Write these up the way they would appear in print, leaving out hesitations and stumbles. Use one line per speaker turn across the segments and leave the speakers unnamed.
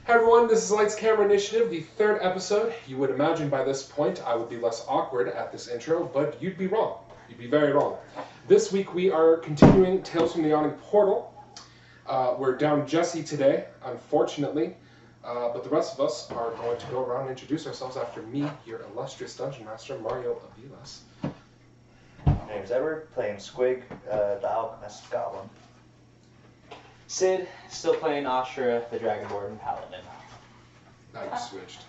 Hi everyone, this is Lights Camera Initiative, the third episode. You would imagine by this point I would be less awkward at this intro, but you'd be wrong. You'd be very wrong. This week we are continuing Tales from the Yawning Portal. We're down Jesse today, unfortunately, but the rest of us are going to go around and introduce ourselves after me, your illustrious Dungeon Master, Mario Avilas.
My name's Edward, playing Squig, the Alchemist Goblin.
Sid, still playing Asura, the Dragonborn Paladin.
Now you switched.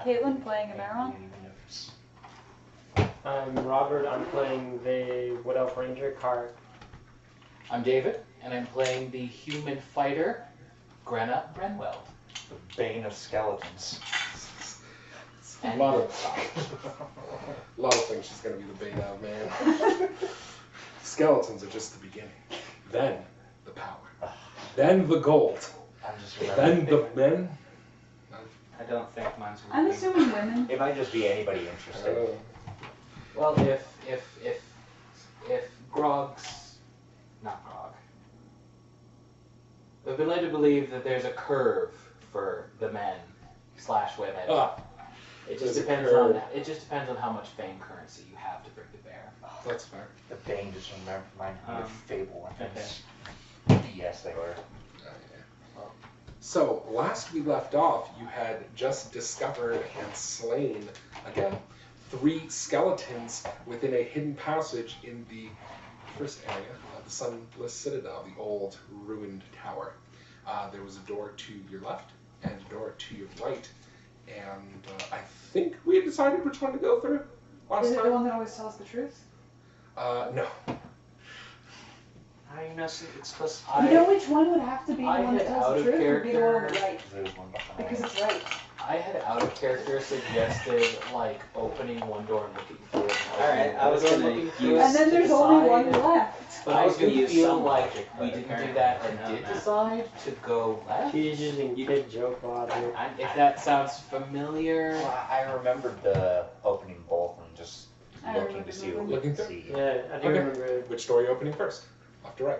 Caitlin playing Amaron.
I'm Robert, I'm playing the Wood Elf Ranger, Carac.
I'm David, and I'm playing the human fighter, Grenna Brenwell.
The Bane of Skeletons.
And
A lot of things she's going to be the bane of, man. Skeletons are just the beginning. Then the power. Then the gold.
I'm just
Then the men.
I don't think mine's
I'm
working.
assuming women.
It might just be anybody interested.
Well, if Grog's not Grog. We've been led to believe that there's a curve for the men / women. It just depends on how much fame currency you have to bring to bear.
That's fair.
The Bane just reminded me of Fable and yes, they were.
So, last we left off, you had just discovered and slain, again, 3 skeletons within a hidden passage in the first area of the Sunless Citadel, the old ruined tower. There was a door to your left and a door to your right, and I think we had decided which one to go through last
Is it
time.
the one that always tells the truth?
No.
I know, it's supposed
You know which one would have to be the
I
one that
had
tells
out
the
of
truth or be the one on the
character.
right?
There's one behind.
Because it's right.
I had out of character suggested like opening one door and looking through it.
Alright, I was gonna
looking through
use-
it
And then
to
there's only one
decide.
left.
But
I
I
was gonna
do
use
feel
some
like
logic,
we
but
didn't do
apparently
that
I
and
know
did
that.
decide to go left.
He's using kid joke logic.
If that sounds familiar.
Well, I remembered the opening both and just
I
looking
remember
to see what we
looking
could
through.
see.
Yeah, I do
Okay.
remember.
Which door are you opening first? Left or right?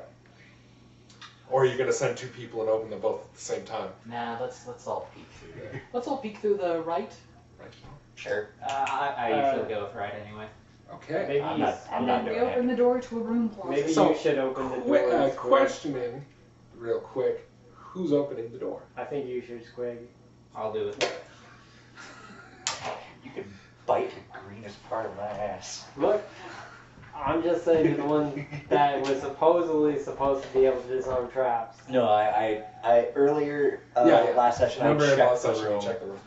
Or are you going to send 2 people and open them both at the same time?
Nah, let's all peek through there. Let's all peek through the right.
Right.
Sure.
I usually go with right anyway.
Okay.
Maybe
I'm
you-
not
And then we
doing
open the door to a room closet.
Maybe
So,
you should open the door. Squig.
Questioning, real quick, who's opening the door?
I think you should, Squig.
I'll do it.
You could bite the greenest part of my ass.
Look, I'm just saying you're the one that was supposedly supposed to be able to disarm traps.
No, I earlier last session I
Remember
checked
last
the
session you
room.
checked the room.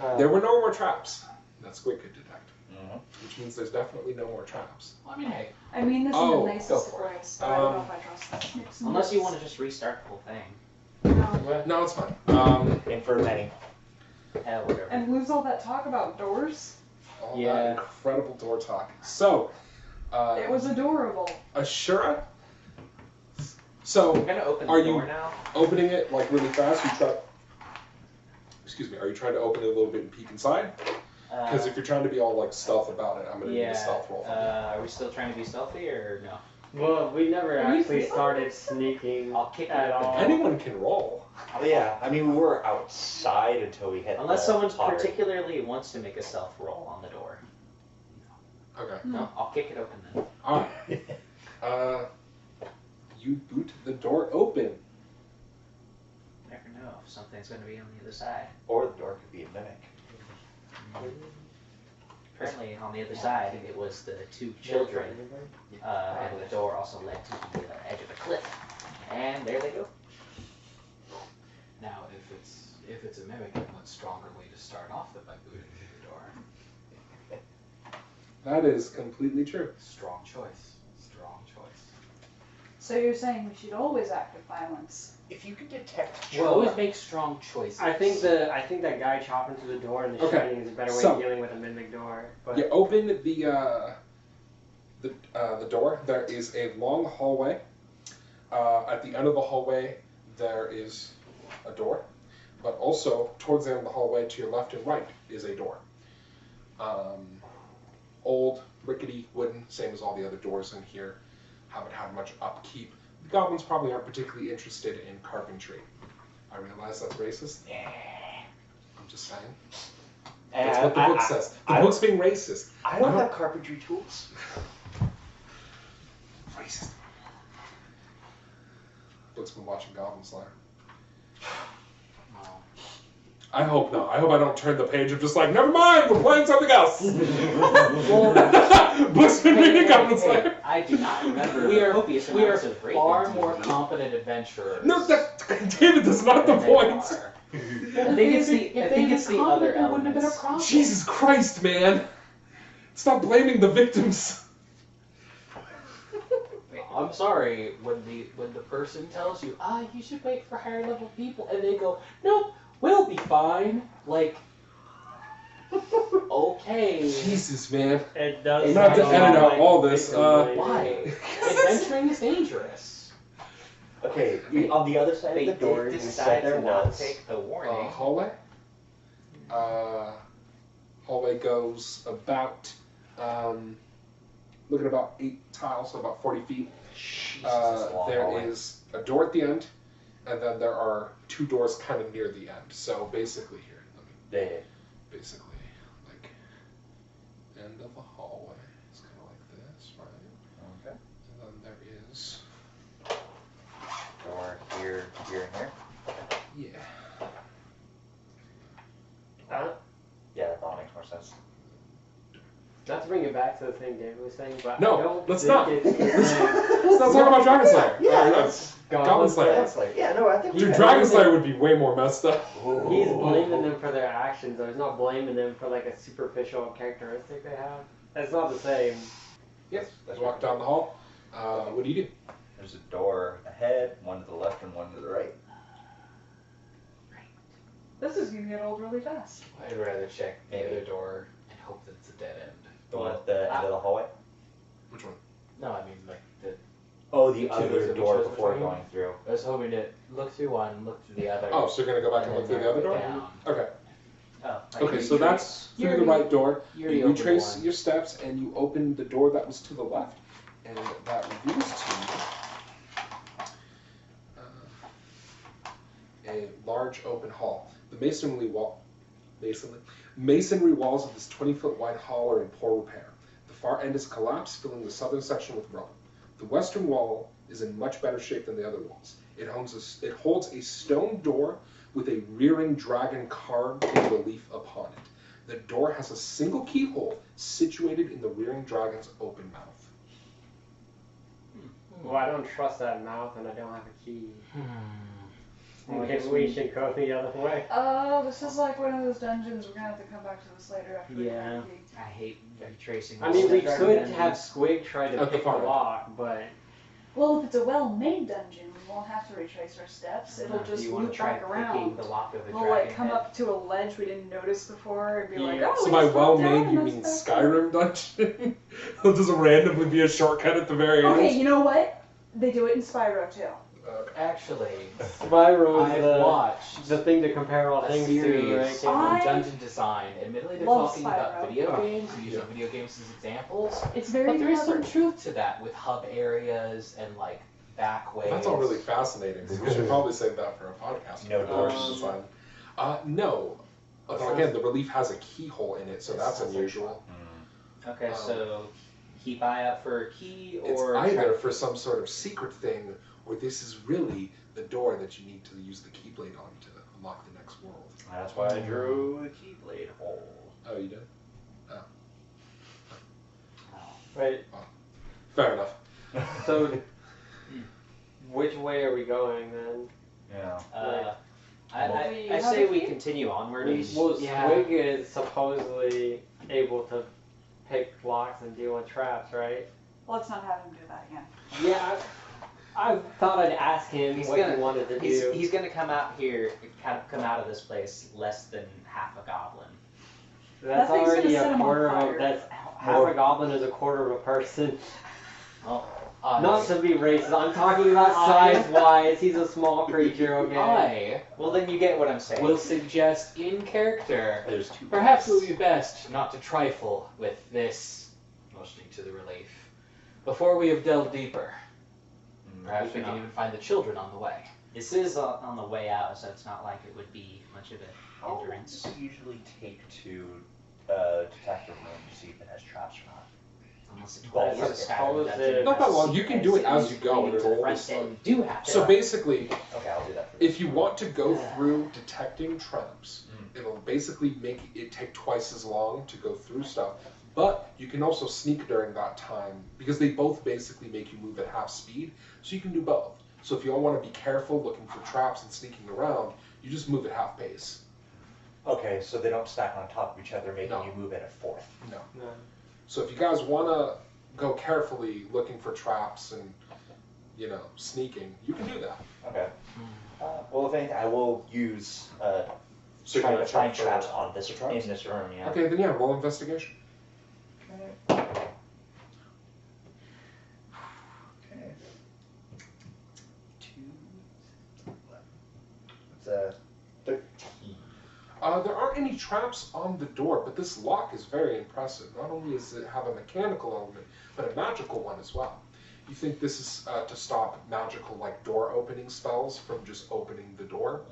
Uh,
There were no more traps that Squig could detect,
Mhm.
which means there's definitely no more traps.
I mean, hey,
I mean this
Oh,
in the
go
nicest
for it.
voice, but I don't know if I trust that.
Unless you want to just restart the whole thing.
No.
No, it's fine.
And for many.
Whatever.
And lose all that talk about doors.
All
Yeah.
that incredible door talk. So,
It was adorable.
Ashura. So,
I'm gonna open
Are
the door
you-
now.
opening it like really fast, you try. Excuse me. Are you trying to open it a little bit and peek inside? Because if you're trying to be all like stealth about it, I'm gonna need a stealth roll. From you.
Are we still trying to be stealthy or no?
well, we never
Are you
actually
feeling
started
this?
sneaking
I'll kick it
at
open.
all.
Anyone can roll.
Oh, yeah, I mean, we were outside until we hit
Unless
the
someone
pottery.
particularly wants to make a stealth roll on the door.
Okay.
No, I'll kick it open then.
All right. You boot the door open.
You never know if something's going to be on the other side.
Or the door could be a mimic.
Apparently, on the other side, it was the 2 children, and the door also led to the edge of a cliff. And there they go.
now if it's a mimic, then what stronger way to start off than by booting through the door?
That is completely true.
Strong choice. Strong choice.
So you're saying we should always act with violence?
If you could detect
We'll always make strong choices.
I think that guy chopping through the door and the
Okay,
shredding is a better way
so-
of dealing with a mimic door. But
You open the door. There is a long hallway. At the end of the hallway, there is a door, but also towards the end of the hallway, to your left and right, is a door. Old, rickety, wooden, same as all the other doors in here. Haven't had much upkeep, goblins probably aren't particularly interested in carpentry. I realize that's racist. I'm just saying. That's what the book says. The book's being racist.
I don't have carpentry tools.
Racist. Book's been watching Goblin Slayer. I hope not. I hope I don't turn the page of just like, never mind, we're playing something else. Book's been reading Goblin Slayer.
I do not remember
We are
copious
we are
amounts of rape
far
in
more
D&D.
competent adventurers.
No, David, that's not the
than they
point.
are.
I think it's the other
There wouldn't have been a
elements.
problem.
Jesus Christ, man. Stop blaming the victims.
I'm sorry, when the person tells you, you should wait for higher level people, and they go, nope, we'll be fine. Like, okay.
Jesus, man.
It does.
I'm gonna have to
sound
edit out
like
all this,
victim
Why? Adventuring is dangerous.
Okay, on the other side
They
of the door,
did
you
decide
said
to
there
not
was.
take the warning.
Hallway. Hallway goes about, look at about 8 tiles, so about 40 feet.
Jesus, that's a long
There
hallway.
is a door at the end, and then there are 2 doors kind of near the end. So basically here, basically, like, end of a hallway. It's kind of like this, right?
Okay.
And then there is,
Door here, here, and here.
yeah.
Yeah, that all makes more sense.
Not to bring it back to the thing David was saying, but
No,
I don't
let's
think
not.
it's the same.
Let's not talk about Dragon Slayer.
Yeah,
that's Goblin Slayer.
That's like, yeah, no, I think
Dude, Dragon Slayer would be way more messed up.
He's blaming them for their actions, though. He's not blaming them for like a superficial characteristic they have. That's not the same.
Yes. You walk down the hall. What do you do?
There's a door ahead, one to the left and one to the right.
This is gonna get old really fast.
I'd rather check the other door and hope that it's a dead end.
The one at the end of the hallway?
Which one?
No, I mean, like,
Oh, the
Two
other
doors that we
door
chose
before
between?
going through.
I was hoping to look through one, look through the other.
Oh, so you're gonna go back and look through the other door?
Down.
Okay.
Oh,
Okay, so that's through the right door. You
Yuri opened
retrace
one.
your steps and you open the door that was to the left, and that reveals to you a large open hall. The masonry walls of this 20-foot wide hall are in poor repair. The far end is collapsed, filling the southern section with rubble. The western wall is in much better shape than the other walls. It holds a stone door with a rearing dragon carved in relief upon it. The door has a single keyhole situated in the rearing dragon's open mouth.
Well, I don't trust that mouth, and I don't have a key.
Well, I
Maybe
guess
we should go the other way.
This is like one of those dungeons. We're gonna have to come back to this later after we
Yeah.
find the key.
I hate retracing.
I mean, we
all
could
the
have Squig try to
At the
pick the
far end.
lock, but
Well, if it's a well-made dungeon, we won't have to retrace our steps. It'll
Do
just
you want
loop
to try
back
picking
around.
the lock of the
We'll
dragon
like come
head?
up to a ledge we didn't notice before and be like,
Yeah.
oh,
So
we
by
just dropped down
well-made,
and
you
that's
mean
that's
Skyrim dungeon? It'll just randomly be a shortcut at the very end.
Okay, you know what? They do it in Spyro too.
Actually,
Spyro is
I've watched
the thing to compare all
a
things
series
to, right?
on
I
dungeon design. Admittedly, they're
love
talking about
Spyro.
video
Oh,
games, using
yeah.
video games as examples.
It's very
But there is some
clever.
truth to that with hub areas and like back ways.
That's all really fascinating. So we should probably save that for a podcast.
No doors.
Design. No. Although again, the relief has a keyhole in it, so
This
that's
sounds
unusual.
Okay, so keep eye out for a key
It's
or
either
try-
for some sort of secret thing, or this is really the door that you need to use the keyblade on to unlock the next world.
That's why I drew the keyblade hole.
Oh, you did?
Right.
Fair enough.
So, which way are we going then?
Yeah.
I say we continue onward.
Well,
Yeah.
Squig is supposedly able to pick locks and deal with traps, right?
Let's not have him do that again.
Yeah, I thought I'd ask him
He's
what
gonna-
he wanted to
He's,
do.
he's gonna come out here, come out of this place less than half a goblin.
That's
That thing's
already
gonna set
a
him on
quarter of
fire.
a, that's half a goblin is a quarter of a person. Not to be racist, I'm talking about size-wise, he's a small creature, okay?
Well, then you get what I'm saying.
will suggest in character.
There's 2
Perhaps it would be best not to trifle with this, motioning to the relief, before we have delved deeper. Perhaps we can even find the children on the way.
This is on the way out, so it's not like it would be much of an
How long
hindrance.
does it usually take to detect a room to see if it has traps or not?
Unless it's
Well,
part of the
yes,
scavenger
suppose
dungeon.
Not that long. You can do it as you go, and
Maybe
it'll
the
always
front
slow.
end do have to.
So basically,
Okay, I'll do that.
if you want to go through detecting traps, it'll basically make it take twice as long to go through stuff. But you can also sneak during that time, because they both basically make you move at half speed, so you can do both. So if you all want to be careful looking for traps and sneaking around, you just move at half pace.
Okay, so they don't stack on top of each other, making
No.
you move at a fourth.
No.
No.
So if you guys want to go carefully looking for traps and, sneaking, you can do that.
Okay. Well, if anything, I will use
So
trying
you're
to
gonna
find
check for
traps on this
traps?
in this room. Yeah.
Okay, then yeah, roll investigation.
Okay. 2, 11. It's a 13.
There aren't any traps on the door, but this lock is very impressive. Not only does it have a mechanical element, but a magical one as well. You think this is to stop magical, like door opening spells from just opening the door?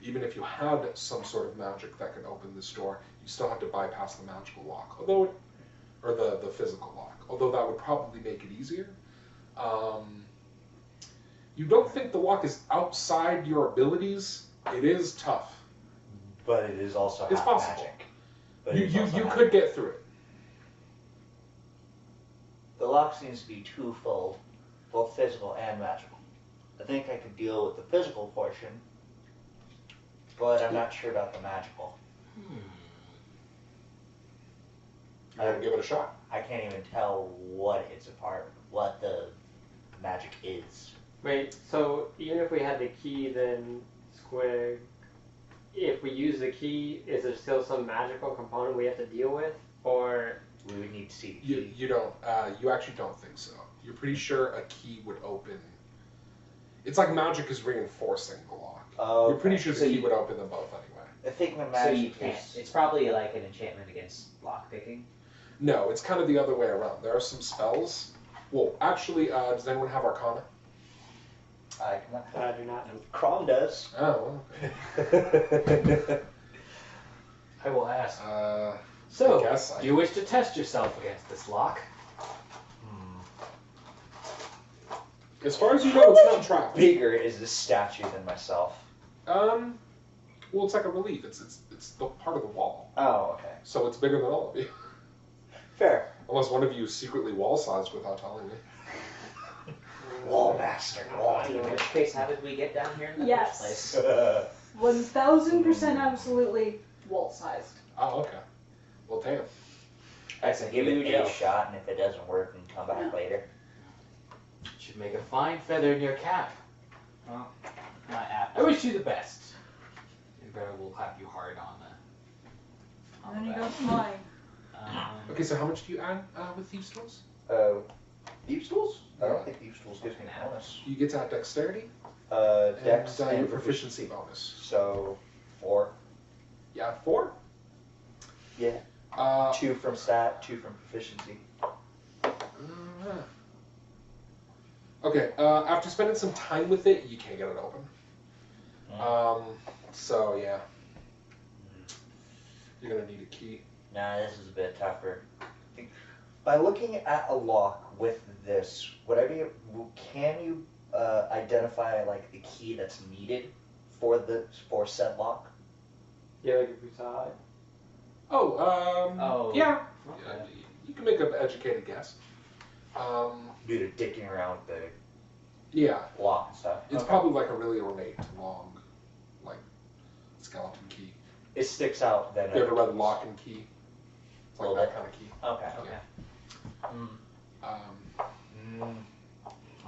Even if you had some sort of magic that can open this door, you still have to bypass the magical lock, or the physical lock. Although that would probably make it easier. You don't think the lock is outside your abilities? It is tough.
But it is also
It's
half
possible.
magic. But
You
it is also
you
half-
could get through it.
The lock seems to be twofold, both physical and magical. I think I could deal with the physical portion, but I'm not sure about the magical.
You want to give it a shot?
I can't even tell what the magic is.
Wait, so even if we had the key, then Squig, if we use the key, is there still some magical component we have to deal with? Or
We would need to see the key.
You don't. You actually don't think so. You're pretty sure a key would open. It's like magic is reinforcing the lock.
Oh,
You're pretty
okay.
sure
So
the key
you-
would open them both anyway.
I think the
So
magic
you can't.
is...
It's probably like an enchantment against lockpicking.
No, it's kind of the other way around. There are some spells. Well, actually, does anyone have Arcana?
I cannot.
I do not.
Krom does.
Oh, okay.
I will ask.
I
So,
guess
do you wish to test yourself against this lock?
As far as you know, it's not trapped.
Bigger is this statue than myself.
Well, it's like a relief. It's the part of the wall,
Oh, okay.
so it's bigger than all of you.
Fair.
Unless one of you is secretly wall-sized without telling me.
Wall master. Wall
In
demon.
which case, how did we get down here in the
Yes.
first place?
1000% absolutely wall-sized.
Oh, okay. Well, damn.
That's a
Give it
huge
a
help.
shot, and if it doesn't work, we can come back later.
Should make a fine feather in your cap.
Well, my app.
I wish you the best. And Vera will clap you hard on the.
And then you
back.
go flying.
Okay, so how much do you add with Thieves' Tools?
Thieves' Tools? I don't think Thieves' Tools gives me a bonus.
You get to add Dexterity
Dex
and your
and
proficiency bonus.
So, 4.
Yeah, 4?
Yeah. 2 from stat, 2 from proficiency.
Okay, after spending some time with it, you can't get it open. So yeah. You're gonna need a key.
Nah, this is a bit tougher. By looking at a lock with this, would I be? Can you identify like the key that's needed for said lock?
Yeah, like if we saw it.
Oh.
Yeah.
Okay.
You can make an educated guess.
Due to dicking around with
Yeah,
the lock and stuff.
it's
Okay.
probably like a really ornate, long, like, skeleton key.
It sticks out then.
You ever read Lock and Key? It's like
Well,
that
that-
kind of key.
Okay.
Okay.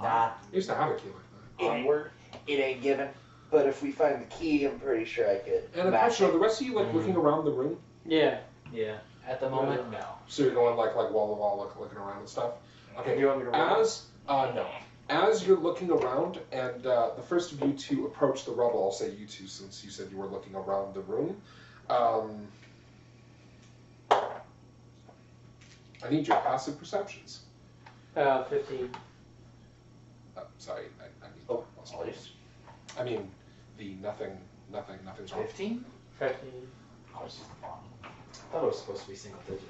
Nah.
I used to have a key like that.
Onward.
It ain't given. But if we find the key, I'm pretty sure I could.
And
match
actually, are
it.
the rest of you like looking around the room?
Yeah.
Yeah.
At the moment, no.
So you're going like wall to wall, looking around and stuff. Okay.
Do you want me to roll?
No. As you're looking around, and the first of you to approach the rubble, I'll say you two, since you said you were looking around the room. I need your passive perceptions.
15.
Sorry, I
Please.
I mean, the nothing's wrong.
15?
15.
Oh, it's just wrong. I thought it was supposed to be single digit.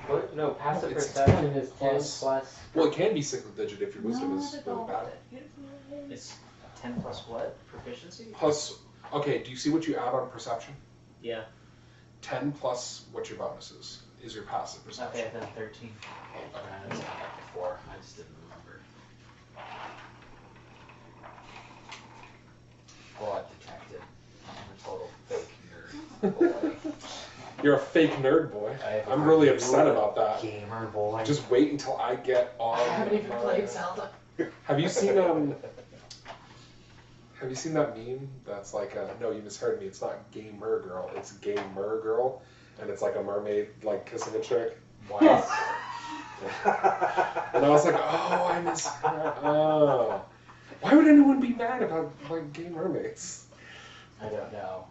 What? No, passive
it's
perception
10
is 10
plus-
plus.
Well, it can be single digit if your wisdom
Not
is
at
really
all.
bad.
It's 10 plus what? Proficiency?
Plus, okay, do you see what you add on perception?
Yeah.
10 plus what your bonus is your passive perception.
Okay, then 13. That's not like before. I just didn't remember. Well, I detected. I'm a total fake nerd.
You're a fake nerd boy. I'm really upset about that.
Gamer boy.
Just wait until I get on.
I haven't even played Zelda.
Have you seen Have you seen that meme that's like no, you misheard me. It's not gamer girl. It's gamer girl, and it's like a mermaid like kissing a chick.
What?
And I was like, oh, I misheard. Oh, why would anyone be mad about like gay mermaids?
I don't know.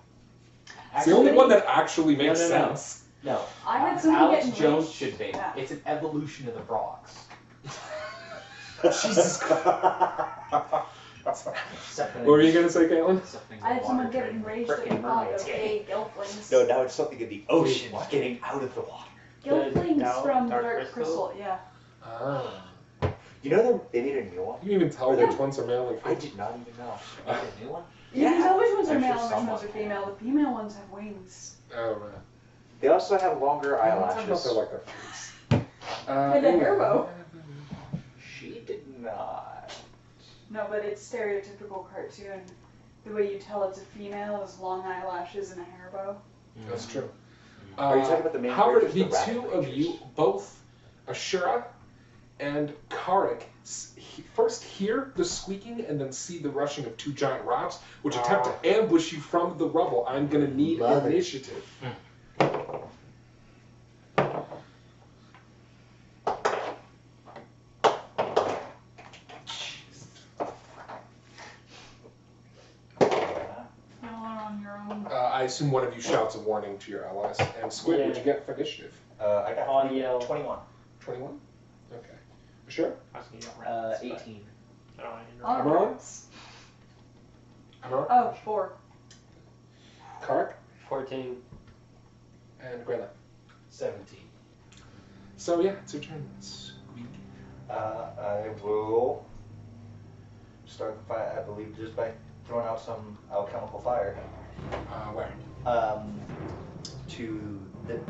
It's the only one that actually makes
No.
sense.
No.
I had someone
Alex
get
Jones
enraged.
should be.
Yeah.
It's an evolution of the frogs.
Jesus Christ.
Except
What were you gonna say, Caitlin?
I had someone get enraged at the
Frickin'
thought
mermaids,
of
yeah.
gay gelflings.
No, now it's something in the ocean
What?
getting out of the water.
Gelflings
Dark
from
Dark
Dark Crystal, yeah.
Ah.
You know they made a new one?
You can even tell which ones are male and
I
female.
did not even know.
Made a new one?
You can tell which ones are
I'm
male
sure
and which ones are
someone
female. The female ones have wings.
Oh, right.
They also have longer
I'm talking about
eyelashes.
their, like, their face.
And a hair bow.
She did not.
No, but it's stereotypical cartoon. The way you tell it's a female is long eyelashes and a hair bow.
That's true.
Are you talking about the main
However,
characters,
the
the rabbit
two of
creatures?
you, both Asura and Carac, first hear the squeaking and then see the rushing of two giant rats, which attempt to ambush you from the rubble. I'm gonna need
Love it.
initiative.
Y'all are on your own.
I assume one of you shouts a warning to your allies. And Squid, what'd you get for initiative?
I got
I'll yell.
21.
21? Okay. Asura?
18.
All
Amaran?
right.
Amara?
Oh, 4.
Carac?
14.
And Greta.
17.
So yeah, it's your turn. Squeak.
I will start the fight, I believe, just by throwing out some alchemical fire.
Where?
To the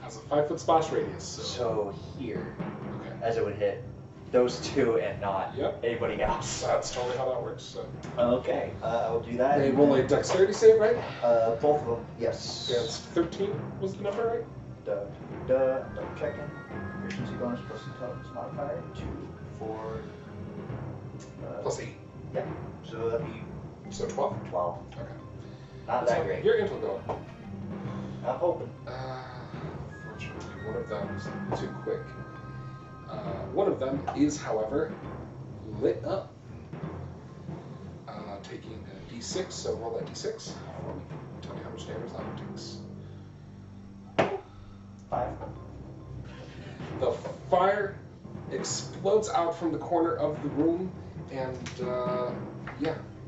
Has a 5-foot splash radius.
so here,
Okay.
as it would hit those two and not
Yep.
anybody else.
That's totally how that works. So
Okay, I'll do that.
they roll a dexterity save, right?
Both of them, yes.
Yeah, it's 13 was the number, right?
Double checking. Efficiency bonus plus intelligence modifier 2, 4.
Plus 8.
Yeah. So that'd be
So 12?
12.
Okay.
Not
So
that great.
Your int will go.
I'm hoping.
Fortunately, one of them is too quick. One of them is, however, lit up. Taking a d6, so roll that d6 for me. Tell me how much damage that one takes.
5.
The fire explodes out from the corner of the room and,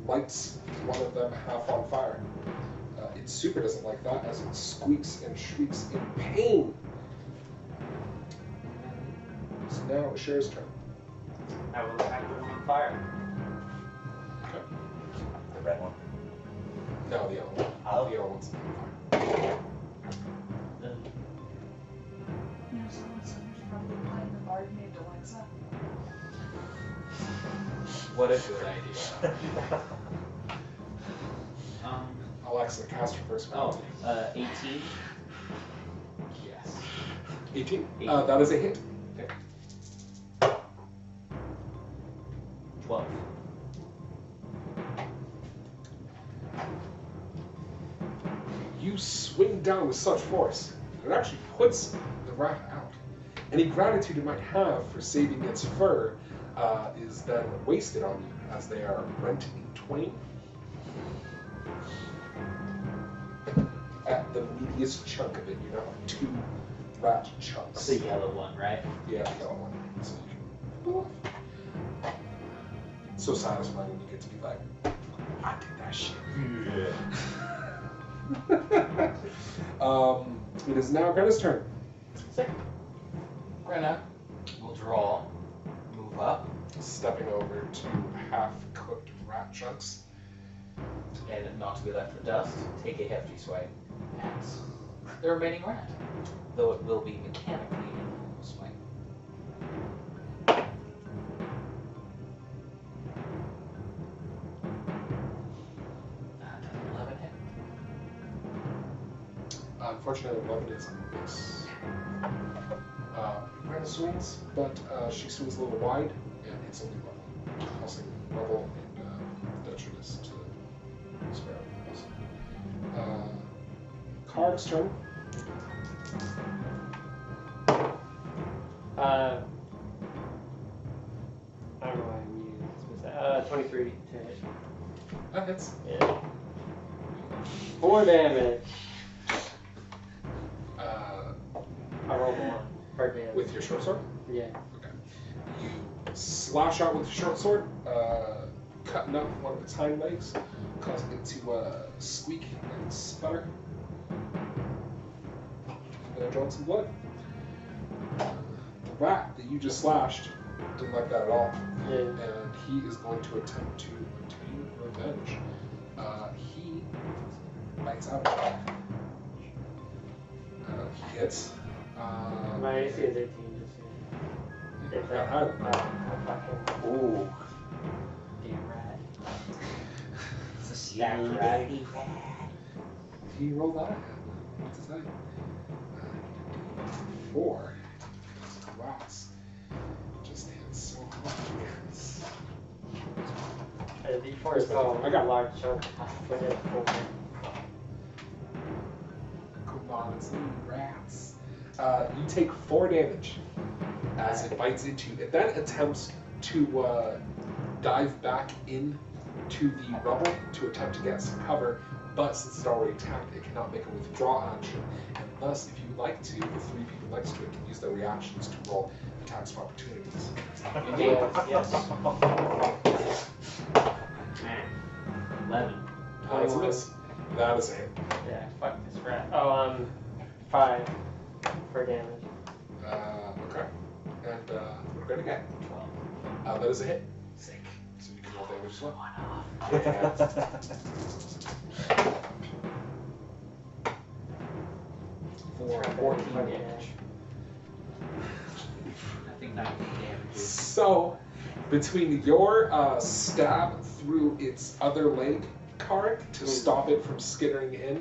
lights one of them half on fire. It super doesn't like that as it squeaks and shrieks in pain. It's now Asher's turn.
I will attack the one on fire.
Okay.
The red one.
No, the other one.
Oh.
The other one's on fire.
You know, someone's probably playing the bard named Alexa.
What a good idea.
Alexa, cast your first
Oh,
spell.
18.
Yes.
18.
18.
That is a hit.
12.
You swing down with such force, it actually puts the rat out. Any gratitude it might have for saving its fur is then wasted on you as they are rent in twain. At the meatiest chunk of it, you now have 2 rat chunks.
The yellow one, right?
Yeah, the yellow one. So you can pull off. so satisfying when you get to be like, I did that shit. Yeah. It is now Grenna's turn.
Sick. Grenna will draw, move up,
Stepping over to half-cooked rat chunks.
and not to be left for dust, take a hefty swipe at the remaining rat, though it will be mechanically a normal swipe. Does 11 hit?
Unfortunately, 11 is a miss. Grenna swings, but she swings a little wide, and hits only level, causing rubble and detritus to Sparrow. Carac's turn.
I don't know why I'm using 23 to hit.
That hits.
Yeah. 4 damage. I rolled 1 for damage.
With your short sword?
Yeah.
Okay. You slash out with your short sword, cutting up one of its hind legs, causing it to squeak and sputter. And drawing some blood. The rat that you just slashed didn't like that at all.
Yeah.
And he is going to attempt to obtain revenge. He bites out at you. He hits.
My AC is 18. Just
Rat hide.
fucking
Ooh.
damn rat.
It's a stack ratty.
He rolled out. What's his name? 4. Rats. Just hit so hard.
D4 is
I got
a large chunk. But it's cool.
Come on, it's little rats. You take 4 damage as it bites into you. It then attempts to dive back into the rubble to attempt to get some cover, but since it's already attacked, it cannot make a withdraw action. And thus, if you would like to, the 3 people next to it can use their reactions to roll attacks of opportunities.
Yes.
11.
That is a miss. That is a hit.
Yeah, fuck this rat. Oh, 5 for damage.
Okay. And we're going to get 12. That is a hit. Sick. So you can roll damage as well. For 14 damage.
I think 19 damage.
So, between your stab through its other leg, Carac, to stop it from skittering in,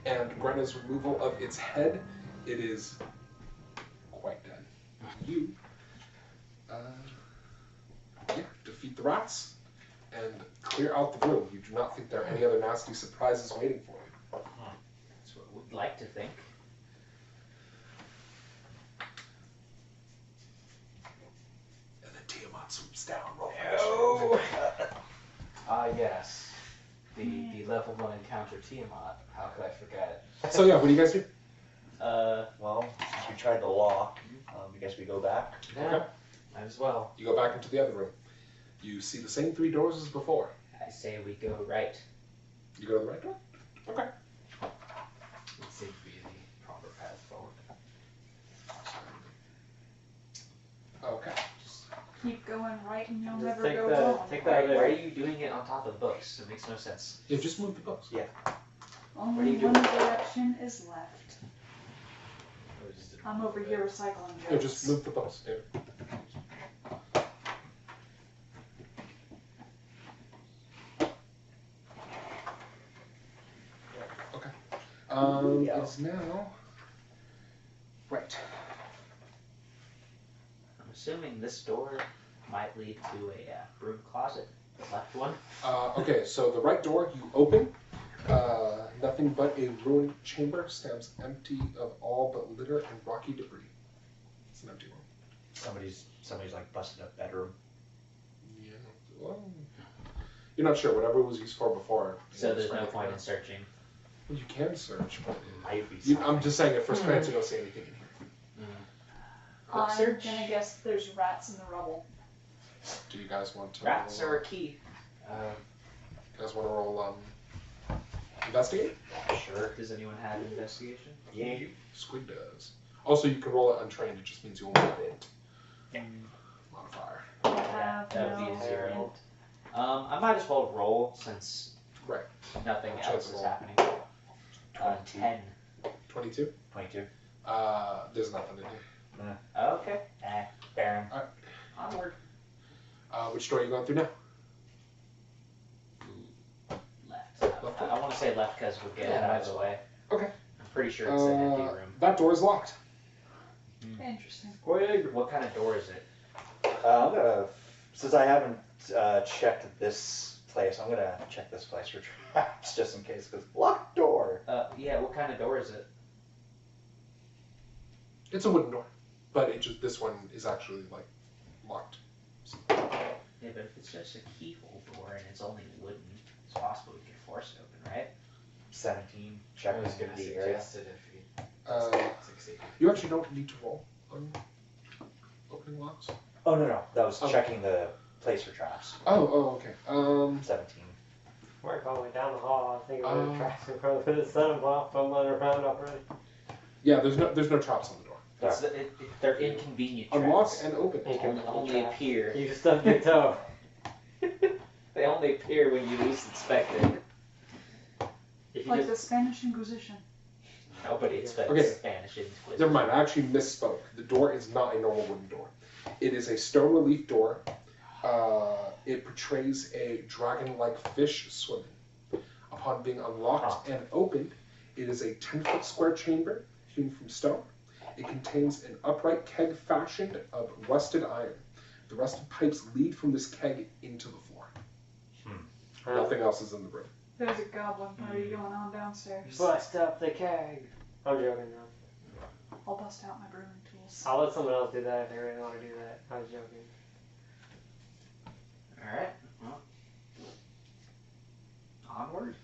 and Grenna's removal of its head, it is quite dead. You defeat the rats and clear out the room. You do not think there are any other nasty surprises waiting for you.
That's what I would like to think.
And then Tiamat swoops down. Roll
Yes. The level 1 encounter Tiamat. How could I forget?
So yeah, what do you guys do?
Well, since we tried the law, I guess we go back.
Yeah,
Okay.
might as well.
You go back into the other room. You see the same 3 doors as before.
I say we go right.
You go to the right door? Okay.
It seems to be the proper path forward.
Okay.
Keep going right and you'll
Just
never
take
go
the-
wrong.
take
Why,
that
why are you doing it on top of books? It makes no sense.
Yeah, just move the books.
What are
Only
you
one
doing?
direction is left.
Or just a-
I'm over here recycling jokes.
Yeah, just move the books, David. Okay.
Yeah.
It's now... Right.
I'm assuming this door might lead to a broom closet. The left one.
Okay, so the right door you open. Nothing but a ruined chamber stands empty of all but litter and rocky debris. It's an empty room.
Somebody's like busting a bedroom.
Yeah. Well, you're not sure. Whatever it was used for before.
So there's no point in searching.
Well, you can search, but
Might be
I'm just saying at first glance you don't see anything in here.
I'm
Search.
gonna guess there's rats in the rubble.
Do you guys want to?
Rats are a key.
You guys want to roll investigate?
Sure. Does anyone have investigation?
Yeah.
Squig does. Also, you can roll it untrained. It just means you won't get it. Modifier.
I have
that would be
no
0. I might as well roll since
Right.
nothing
Check
else
the
is
roll.
happening. 10.
22.
22.
There's nothing in here.
Okay.
Baron.
Onward.
Which door are you going through now?
Left. I want to say left because we'll get it out of the way.
Okay.
I'm pretty sure it's an empty room.
That door is locked.
Interesting.
Squig.
What kind of door is it?
I'm gonna, since I haven't checked this place, I'm gonna check this place for traps just in case. Cause locked door.
Yeah, what kind of door is it?
It's a wooden door, but this one is actually like locked.
Yeah, but if it's just a keyhole door and it's only wooden, it's possible we can force it open, right?
17. Check
I was going to
the area.
suggest it if you succeed.
You actually don't need to roll on opening locks.
Oh no, that was
Oh.
checking the place for traps.
Oh, okay.
17.
We're going down the hall. I was thinking we were tracks in front of the sun off. I'm running around already.
Yeah, there's no traps on the door.
It's they're inconvenient traps.
Unlock and open.
Only appear.
You just stubbed your toe.
They only appear when you least expect it.
If you
Like
just
the Spanish Inquisition.
Nobody expects
Okay.
Spanish Inquisition.
Never mind, I actually misspoke. The door is not a normal wooden door. It is a stone relief door. It portrays a dragon-like fish swimming. Upon being unlocked and opened, it is a 10-foot square chamber hewn from stone. It contains an upright keg fashioned of rusted iron. The rusted pipes lead from this keg into the floor. Nothing else is in the room.
There's a goblin party going on downstairs.
bust up the keg. I'm joking now.
I'll bust out my brewing tools.
I'll let someone else do that if they really want to do that. I was joking.
Alright. Well. Onward.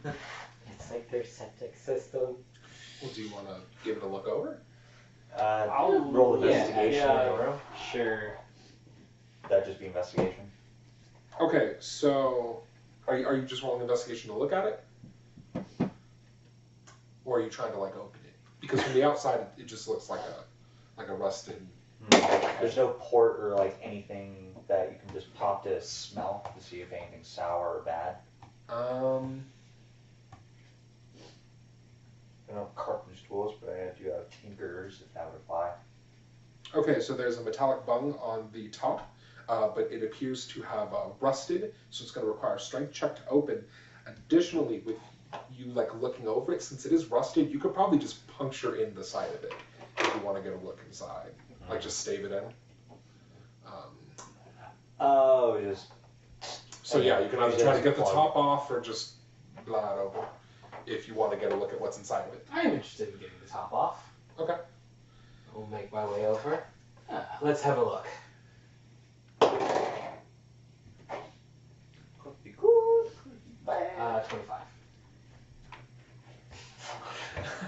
It's like their septic system.
Well, do you want to give it a look over?
Roll
yeah,
investigation.
yeah.
Sure.
That'd just be investigation.
Okay, so are you just rolling investigation to look at it? Or are you trying to like open it? Because from the outside it just looks like a rusted.
There's no port or like anything that you can just pop to smell to see if anything's sour or bad. I don't have carpenter's tools, but I do have tinkers if that would apply.
Okay, so there's a metallic bung on the top, but it appears to have rusted, so it's going to require a strength check to open. Additionally, with you like looking over it, since it is rusted, you could probably just puncture in the side of it if you want to get a look inside, like just stave it in.
Just.
So yeah, you can either try to get the
Plug.
top off or just blah it over if you want to get a look at what's inside of it.
I am interested in getting the top off.
Okay.
I'll make my way over. Let's have a look.
Could be good, could be bad.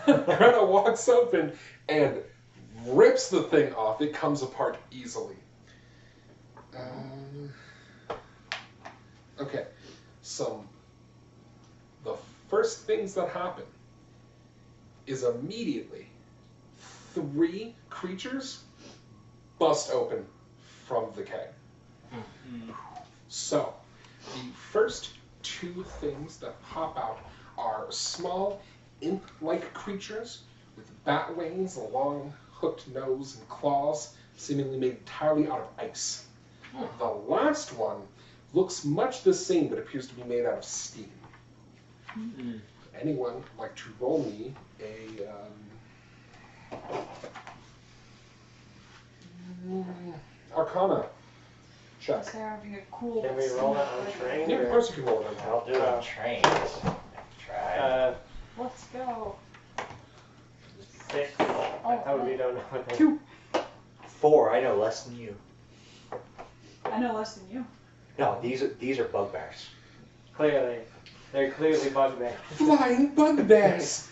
25.
Greta walks open and rips the thing off. It comes apart easily. Okay, so the first things that happen is immediately 3 creatures bust open from the keg. So the first 2 things that pop out are small imp-like creatures with bat wings, a long hooked nose, and claws, seemingly made entirely out of ice. The last one looks much the same, but appears to be made out of steam. Anyone would like to roll me a Arcana check?
They're having a cool.
Can we roll it on train?
Yeah, of course you can roll it on.
I'll do it on trains. Try.
Let's go.
6. I totally don't know what that is.
2.
4. I know less than you.
I know less than you.
No, these are bugbears.
Clearly. They're clearly bugbears.
Flying bugbears!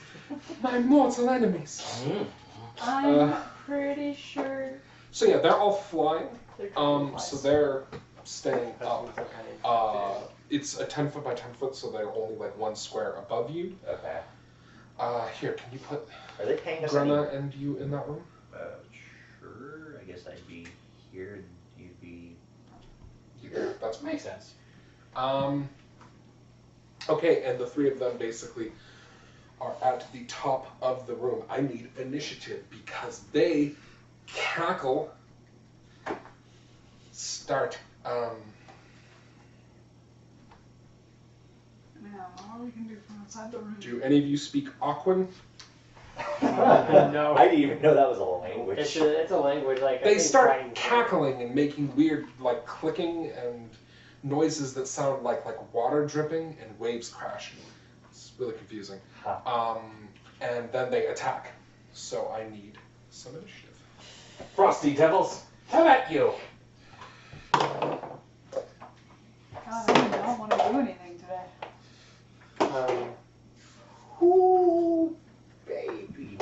My mortal enemies.
I'm pretty sure
So yeah, they're all flying.
they're
So they're staying up. It's a 10 foot by 10 foot, so they're only like 1 square above you.
Okay.
Here, can you put
Are they paying us any?
Grenna and you in that room?
Sure. I guess I'd be here and you'd be.
Here. That
Makes sense.
Okay, and the 3 of them basically are at the top of the room. I need initiative because they cackle, start.
I mean, I don't know what we can do from outside the room.
Do any of you speak Aquan?
No.
I didn't even know that was a language.
It's a language like. I
They
think
start
writing-
cackling and making weird, like clicking and noises that sound like water dripping and waves crashing. It's really confusing. And then they attack. So I need some initiative.
Frosty devils, come at you!
God, I don't want to do anything today.
Ooh, baby.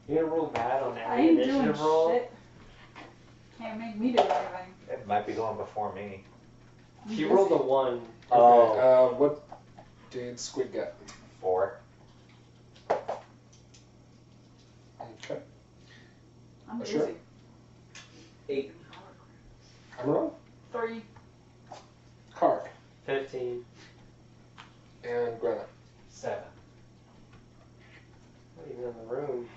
You're gonna roll bad on
I
every
ain't doing
initiative roll.
shit. Can't make me do anything.
It might be going before me.
I'm
She rolled a
busy.
1.
Oh.
What did Squig get?
4.
Okay.
I'm
Sure.
busy.
8.
Emerald,
3.
Carac,
15.
and Grenna.
7.
Not even in the room.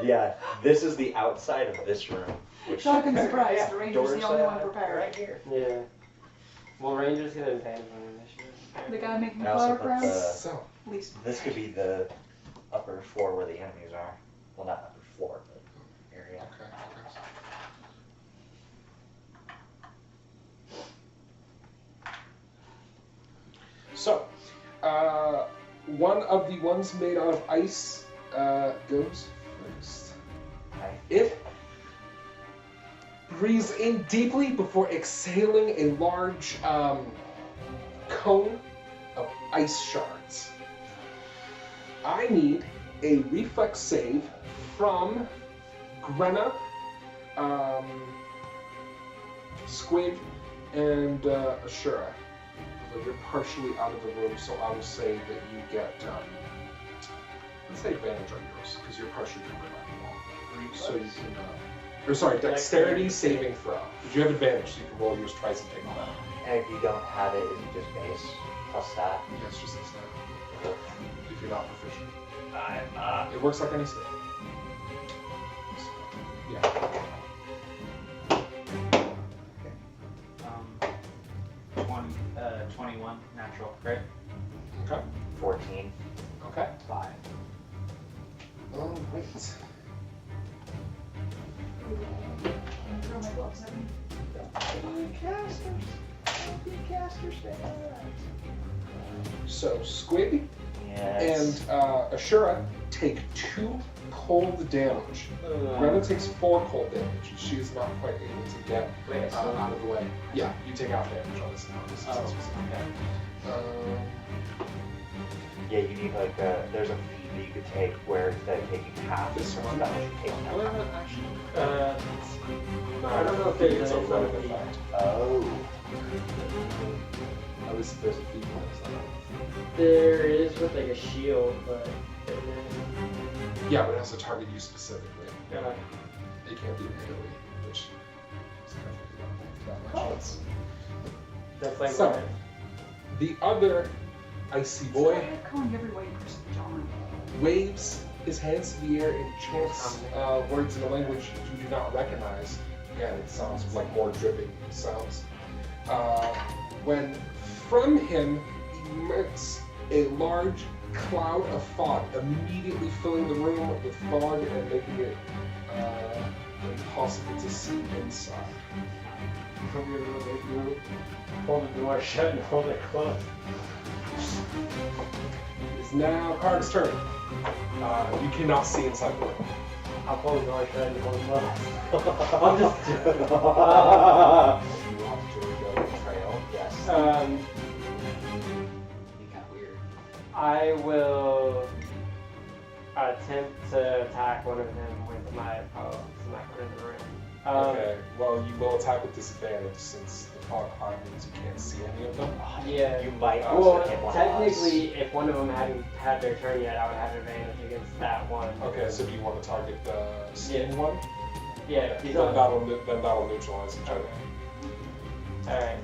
Yeah, this is the outside of this room. Which
Shocking surprise, the Ranger's
doors,
the only one prepared.
Right here.
Yeah. Well, Rangers get advantage on initiative.
The guy making
I also
flower
put
crowns?
So,
Least.
This could be the upper floor where the enemies are. Well, not upper floor, but area.
okay. So, one of the ones made out of ice goes first. It breathes in deeply before exhaling a large cone of ice shards. I need a reflex save from Grenna, Squig, and Asura. Although you're partially out of the room, so I will say that you get, let's say advantage on yours, because you're partially covered by the wall. So you can, or sorry, dexterity saving throw. If you have advantage, so you can roll yours twice and take all that.
And if you don't have it, is it just base plus that?
Yeah, it's just a stat. If you're not proficient.
I'm not.
It works like any skill. Yeah.
21 natural crit.
Okay.
14.
Okay.
5.
Oh, wait.
Throw my gloves at me.
So Squig
Yes.
and Asura take 2 cold damage. Grenna takes 4 cold damage. She is not quite able to get out of the way. Yeah, you take half damage on this now. This is
Oh,
specific.
Yeah, you need like there's a feat that you could take where instead of taking half,
This
it's
one?
about to take half.
No,
I don't know if
I think
there's
it's a
an
random
info
effect.
Oh.
At least if there's a feat for it.
There is with like a shield, but.
Yeah, but it has to target you specifically.
Yeah.
It can't be melee, which is definitely not that much.
That's like.
So, the other icy boy
Stop calling every white person John.
waves his hands to the air and chants words in a language you do not recognize. Again, it sounds like more dripping sounds. When from him emits a large cloud of fog, immediately filling the room with fog and making it impossible to see inside.
Hold the door shut and hold it closed.
It's now Carg's turn. You cannot see inside the room.
I'll pull the door shut and hold it closed. I'll just.
You have to go trail.
Yes.
Be kind of weird.
I will attempt to attack one of them with my sniper in the room.
Okay, well, you will attack with disadvantage since the fog cloud means you can't see any of them.
Yeah.
You might
Well,
also hit one
technically, if one of them hadn't had their turn yet, I would have advantage against that one.
Okay, so do you want to target the steam one?
Yeah, he's
Then
on.
that'll neutralize each other.
Alright.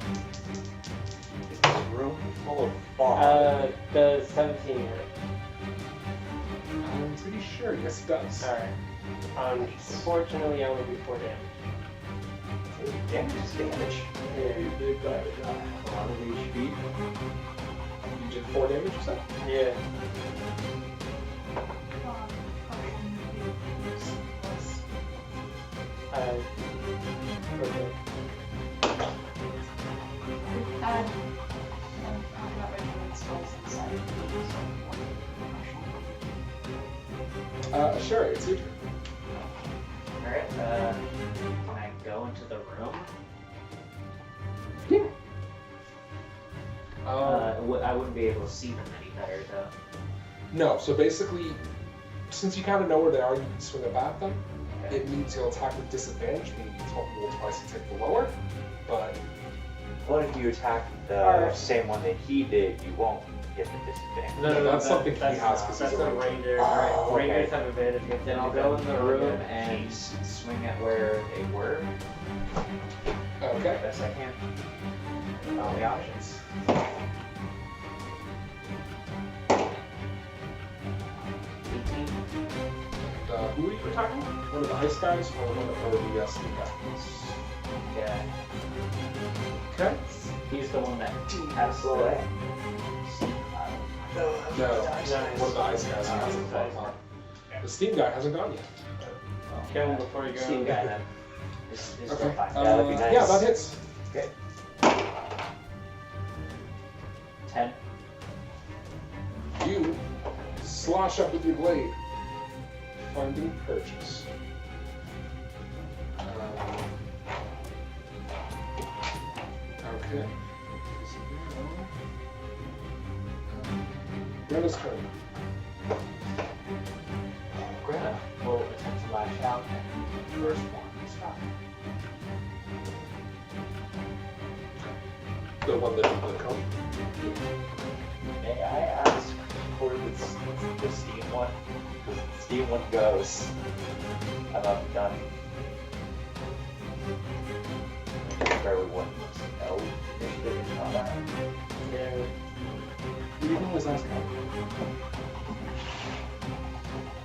Is this room full of fog?
Does 17 hit?
I'm pretty sure, yes it does.
Alright. Unfortunately, I only do 4 damage.
Damage is damage.
Yeah.
A lot of HP. You did 4 damage, you said?
Yeah. Okay.
Sure, it's your turn.
Alright, can I go into the room?
Yeah.
I wouldn't be able to see them any better, though.
No, so basically, since you kind of know where they are, you can swing up at them.
Okay.
It means you'll attack with disadvantage, meaning you roll twice and take the lower. But
What if you attack the same one that he did? You won't get the disadvantage.
No, that's something he has because
That's
he's a
a ranger.
Oh, okay.
Rangers have advantage against
Then I'll go in the room and swing at where they were.
Okay.
Best I can. All the options.
Who are you attacking? One of the ice guys or one of the steam guys?
Yeah.
Okay.
He's the one that has
Slow
the...
way.
No, one of the ice guys hasn't gone. The steam guy hasn't gone yet.
Kill him before you go.
Steam guy then. Is
Okay.
still fine.
Yeah, that'd be nice.
Yeah, that hits.
Okay.
10.
You slash up with your blade, finding purchase. Okay. Greta's turn.
Greta will attempt to lash out and first one is fine.
The one that did the Krom.
May I ask for the steam one? Because the steam one goes. I'm up done. Where we want no initiative in combat.
Yeah.
You can always ask how.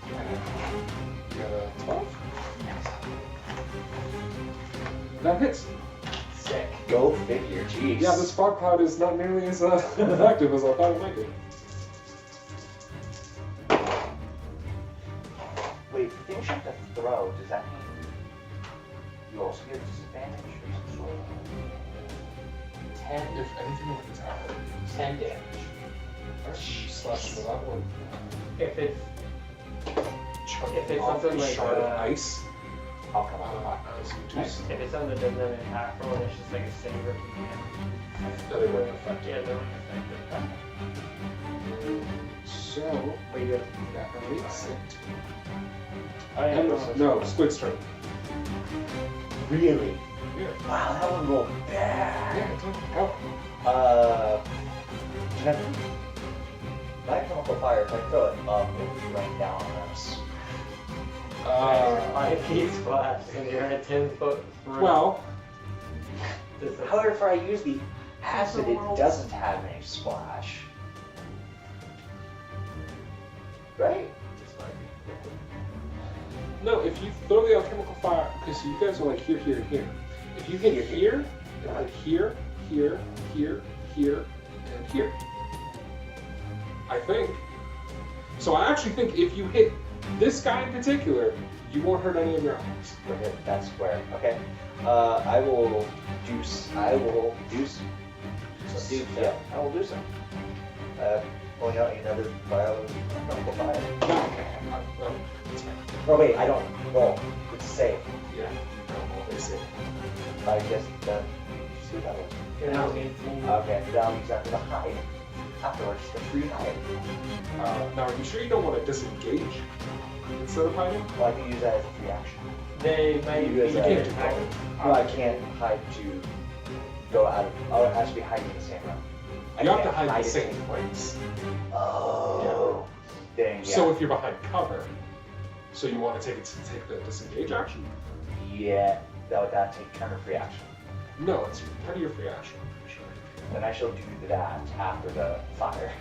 You got a 12? That hits.
Sick. Go figure, jeez.
Yeah, this fog cloud is not nearly as effective as I thought it might be.
Wait, finish up the throw, does that mean you also get disadvantage or some sort?
10,
If anything like this happens,
10 damage.
slash for that one.
If it's
Chuck
it's
off
something
a
like,
shard of ice.
I'll come up.
As you do so.
if it's something that doesn't have an attack roll, it's just like a save or
That it wouldn't affect
yeah,
it.
they wouldn't affect it.
So,
But you
that relates it.
have
No, Squig's turn.
Really?
Yeah.
Wow, that one rolled bad.
Yeah, go.
Can I... My chemical fire, if I throw it up, it will rain down on us.
5 feet splash, and you're in a 10-foot room.
Well,
However, if I use the acid, it doesn't have any splash. Right?
no, if you throw the alchemical fire, because you guys are like here, here, and here. If you hit here, and hit here, here, here, here, and here. I think. So I actually think if you hit this guy in particular, you won't hurt any of your allies.
Okay, that's square. Okay. I will do. I will do. Yeah, I will do so. Pulling out another vial of chemical fire.
No, it's fine.
Oh wait, I don't roll. It's safe.
Yeah, they say.
I guess that. See that was.
You're now 18.
Okay, then I'll use that for the hide. Afterwards, the free hide.
Now, are you sure you don't want to disengage instead of hiding?
Well, I can use that as a free action.
They might
You guys
be
are-
can't do
hiding.
Well, I can't hide to go out of. Oh, it has to be hiding in the same room.
You have to
can't
hide in the
it.
same place.
Oh. Then, yeah.
So if you're behind cover, so you want to take the disengage action?
Yeah, that would not take turn or free action.
No, it's part of your free action, I'm pretty sure.
Then I shall do that after the fire.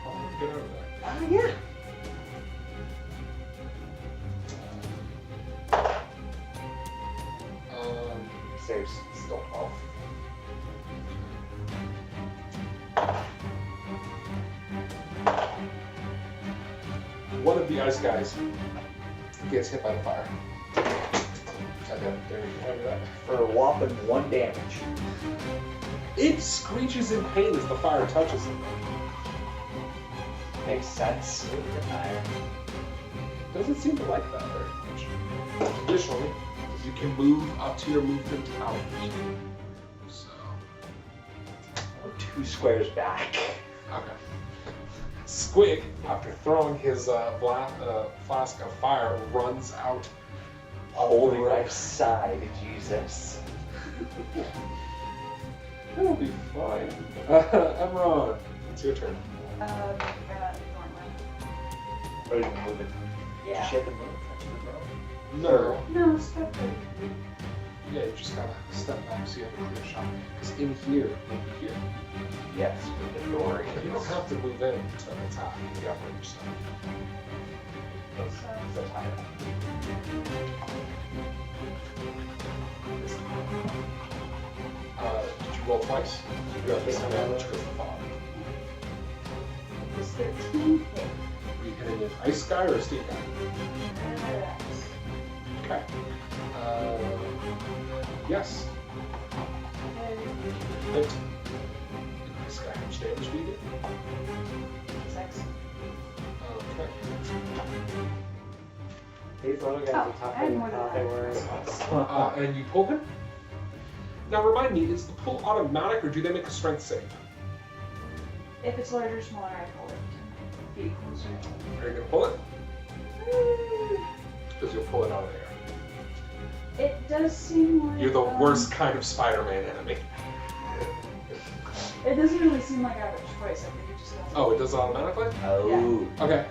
I'll get out of that.
Oh, yeah. Saves still 12.
One of the ice guys gets hit by the fire. Okay, there you go. That.
For a whopping 1 damage.
It screeches in pain as the fire touches it.
Makes sense.
Doesn't seem to like that very much. Additionally, you can move up to your movement out. So,
2 squares back.
okay. Squig, after throwing his flask of fire, runs out.
Holding right side, Jesus.
It'll be fine. Emron, it's your turn.
Thornwood.
Are you moving?
Yeah.
Did she have to move?
No.
No, step back.
Yeah, you just gotta step back so you have a clear shot. Because in here, maybe here.
Yes, with the door.
You don't have to move in to attack if you have on your side.
So tired.
Did you roll twice? You got this damage because of the fog.
It was 13 hit.
Are you hitting an ice guy or a steam guy? Okay. Yes. Hit. Ice guy, how much damage do you get?
6.
Okay.
These little guys
Oh,
are
I
tougher
had
than
more
I
than
thought they
that.
were.
And you pull him? Now remind me, is the pull automatic or do they make a strength save?
If it's larger or smaller, I pull it. Be closer.
Are you gonna pull it? Because you'll pull it out of the air.
It does seem like
You're the worst kind of Spider-Man enemy.
It doesn't really seem like I have a choice. I think it just does.
Oh, it does it automatically?
Oh.
Okay.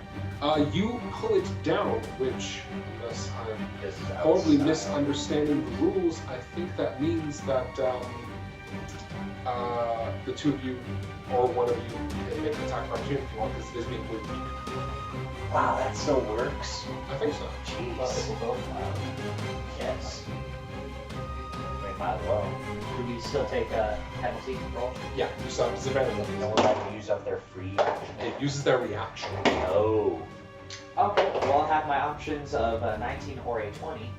You pull it down, which, unless I'm
This is
horribly
outside.
misunderstanding the rules, I think that means that the two of you, or one of you, can make an attack of opportunity if you want, because it is being moved.
Wow, that still works.
I think so.
Jeez.
We'll both
Yes. I mean, might as well.
Do we still take a penalty roll?
Yeah, you saw disadvantage on
No
these.
one had to use up their free action.
It uses their reaction.
No.
Okay, well I'll have my options of a 19 or a 20.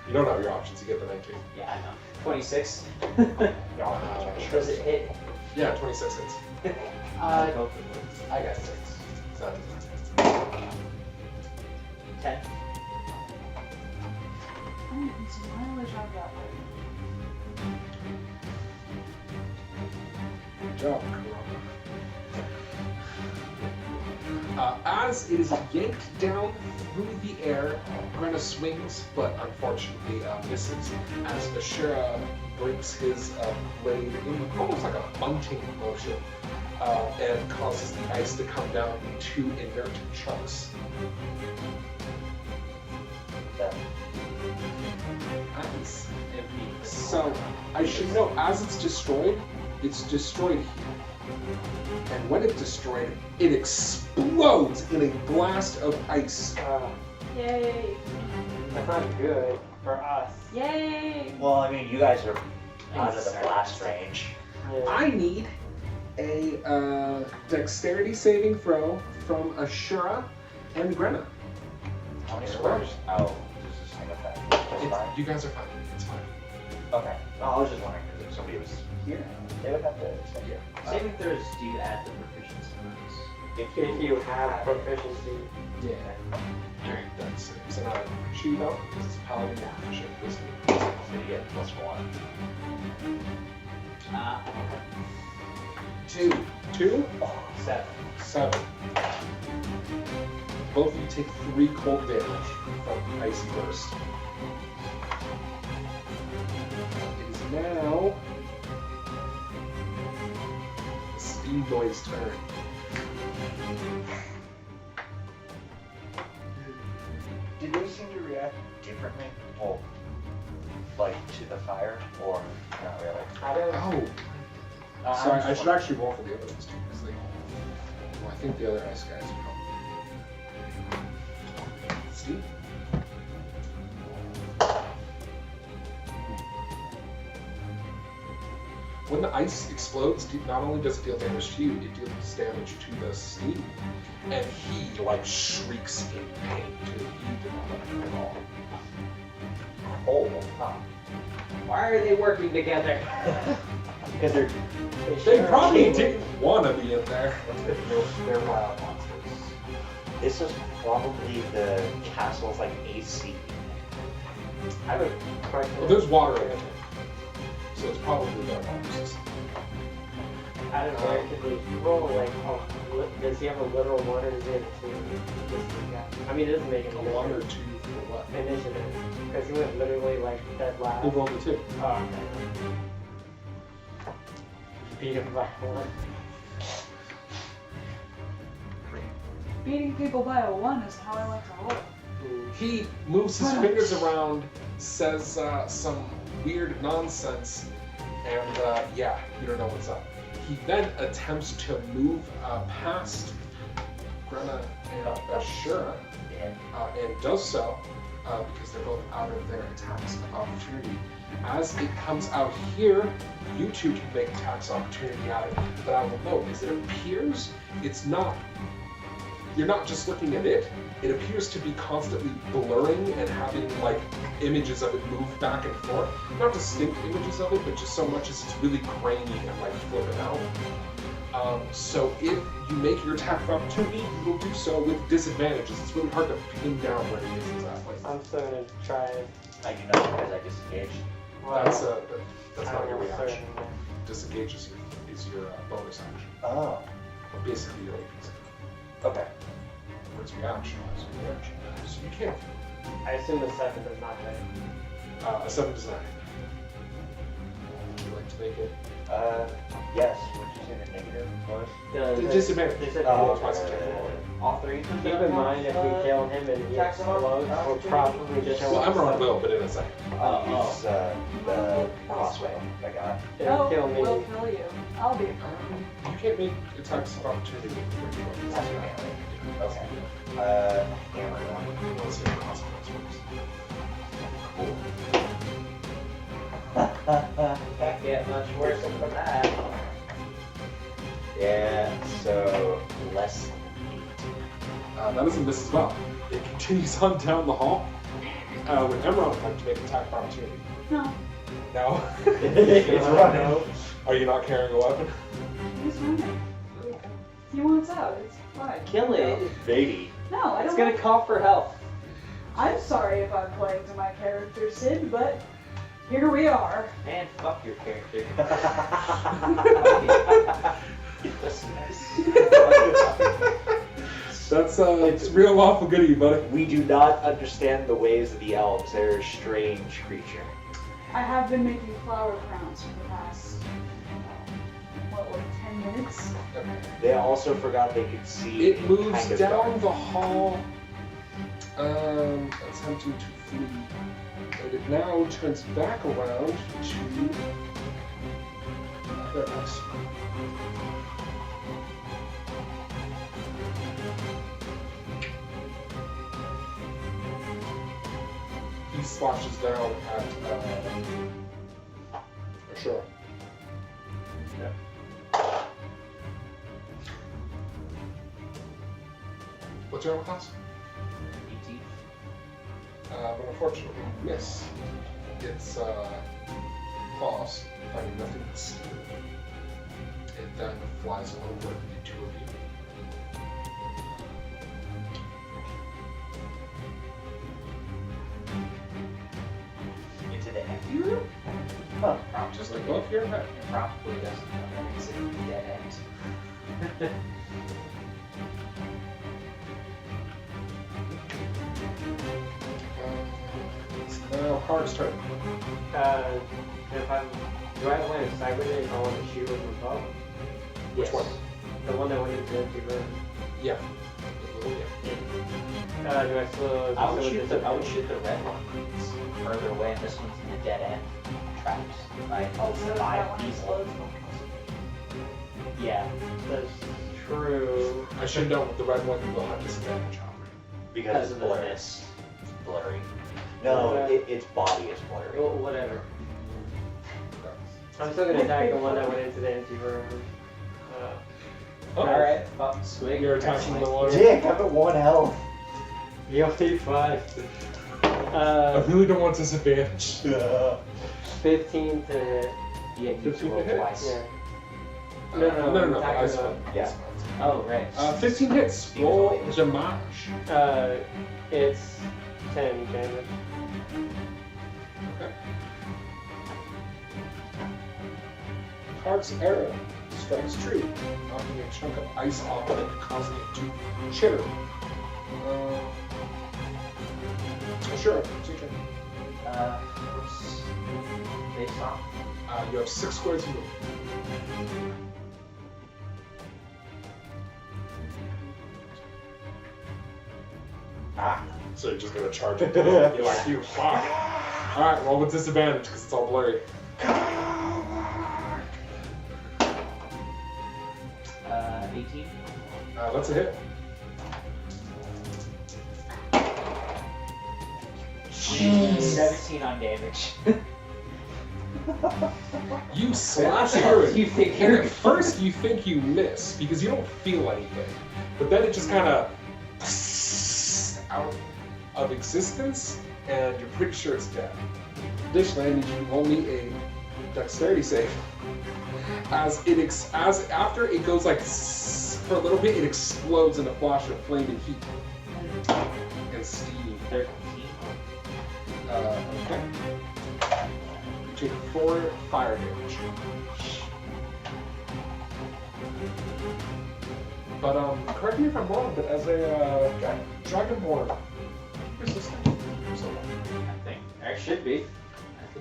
You don't have your options, you get the 19.
Yeah, I know. 26.
No,
Does it hit?
Yeah, 26 hits.
I
Go for it.
I got 6. So,
10.
I'm getting some mileage out of that one.
good job, Krom. As it is yanked down through the air, Grenna swings, but unfortunately misses, as Asura breaks his blade in almost like a bunting motion, and causes the ice to come down in 2 inert chunks. Nice. So, I should know, as it's destroyed here. And when it's destroyed, it explodes in a blast of ice.
Yay!
That's not good for us.
Yay!
Well, I mean, you guys are out of the blast range.
Yeah.
I need a dexterity saving throw from Asura and Grenna.
How many squares? Oh, this is hang up that. That's fine.
You guys are fine. It's fine.
Okay. No, I was just wondering because if somebody was here, they would have to.
Yeah.
Saving throws, do you add the proficiency bonus?
If you have proficiency.
Yeah. Alright, that's it. So now shoot out because it's paladin action. This one.
So you get +1.
Okay.
2. 2?
Oh,
7.
7. Both of you take 3 cold damage from Icy Burst. It is now the Steam Boy's turn.
Did they seem to react differently? Well, like to the fire, or not really?
I don't.
Oh! Sorry, I should actually roll for the other ones too, because they. Well, I think the other ice guys will. Steve? When the ice explodes, not only does it deal damage to you, it deals damage to the steam. And he, like, shrieks in pain, too. He did not like it at all.
Oh, huh.
Why are they working together?
Because they're
They probably didn't want to be in there.
They're wild monsters.
This is probably the castle's like AC.
I have a question.
Well, there's water in it, so it's probably their water system.
Out of where could we roll? Like, does he have a literal 1 or does he have a 2? I mean, it doesn't make
A
any
1 or 2
difference.
for what?
Initiative. Because he went literally like dead last.
He rolled a 2.
Oh, okay. Beat him by 1.
Beating people by a 1 is how I like to roll.
He moves his fingers around, says some weird nonsense, and yeah, you don't know what's up. He then attempts to move past Grena and Asura, and does so because they're both out of their attacks of opportunity. As it comes out here, you two can make attacks of opportunity at it, but I will note, as it appears, it's not. You're not just looking at it. It appears to be constantly blurring and having like images of it move back and forth. Not distinct images of it, but just so much as it's really grainy and like flipping out. So if you make your attack of opportunity, you will do so with disadvantages. It's really hard to pin down where it is exactly.
I'm still gonna try it.
I do not because I disengaged.
That's not
I
your
don't know
reaction.
certain.
Disengage is your bonus action.
Oh.
Or basically your AP's.
Okay.
Whereas reaction is your reaction. So you can't.
I assume the 7 does not hit.
A 7 does not hit. Would you like to make it?
Yes. Would you say the negative was?
Disadvantage.
Oh,
Twice
okay.
a roll.
All 3?
Keep in mind, if we kill him and he explodes, we'll probably just
Well, Emerald will, but in a second.
I'll use the crossbow I got.
It'll kill me.
We'll kill you. I'll be.
You can't make attacks of opportunity when you are
That's melee. Okay. Hammer one.
Let's see the consequence first.
Can't get much worse than that.
Yeah, so less.
That is a miss as well. It continues on down the hall. When Emerald would like to make attack of opportunity.
No,
No.
It's running.
Are you not carrying a weapon?
he's running. He wants out. It's fine.
Kill it.
Baby.
No, I
It's
don't.
gonna
want-
call for help.
I'm sorry if I'm playing to my character, Sid, but here we are.
And fuck your character.
That's it's real lawful good of you, buddy.
We do not understand the ways of the elves. They're a strange creature.
I have been making flower crowns for the past, like 10 minutes?
They also forgot they could see.
It moves
kind of
down
dark.
the hall, attempting to flee, and it now turns back around to their X. He slashes down at Asura. What's your armor class?
18.
But unfortunately, miss. It's claws, finding nothing but steel. It then flies over the two of you.
Into the empty room?
Just just above your head.
It probably doesn't know that it's a dead end.
It's now Car's turn.
If I'm, do I have line of sight with it if I want to shoot with my bow?
Which one?
The one that went into the empty room.
Yeah.
Do I still?
I would shoot the red one. It's further away, and this one's in the dead end. Trapped by
So that
5
one
people.
explodes.
Yeah.
That's true.
I should know the red one will have disadvantage on.
Because
of the
blurry.
mist.
It's blurry. No, its body is blurry.
Well, whatever. I'm still gonna attack the one that went into the empty room.
Alright, Squig.
You're attacking the one.
Dick, I'm at 1 health.
You only 5.
I really don't want disadvantage.
15 to hit.
Yeah, you
15
roll
to hit?
twice.
Yeah.
No.
attack
Ice
the-
one.
Yeah.
Oh, right.
15 hits. Roll damage.
It's 10 damage.
Okay. Cart's arrow strikes true, knocking a chunk of ice off it, causing it to chitter. Sure, it's your turn.
What's based on?
You have 6 squares to move. So you're just gonna charge it down. You're like, you fuck. Alright, roll with disadvantage because it's all blurry.
18.
That's a hit.
Jeez. 17 on damage.
You slash through it.
You think
And
you're
at first you think you miss because you don't feel anything. But then it just kind of out of existence and you're pretty sure it's dead. Additionally, I need you to roll me a dexterity save. As after it goes like for a little bit, it explodes in a flash of flame and heat and steam.
13.
Okay. You take 4 fire damage. But correct me if I'm wrong, but as a dragonborn, resistant. So,
I think.
It should be.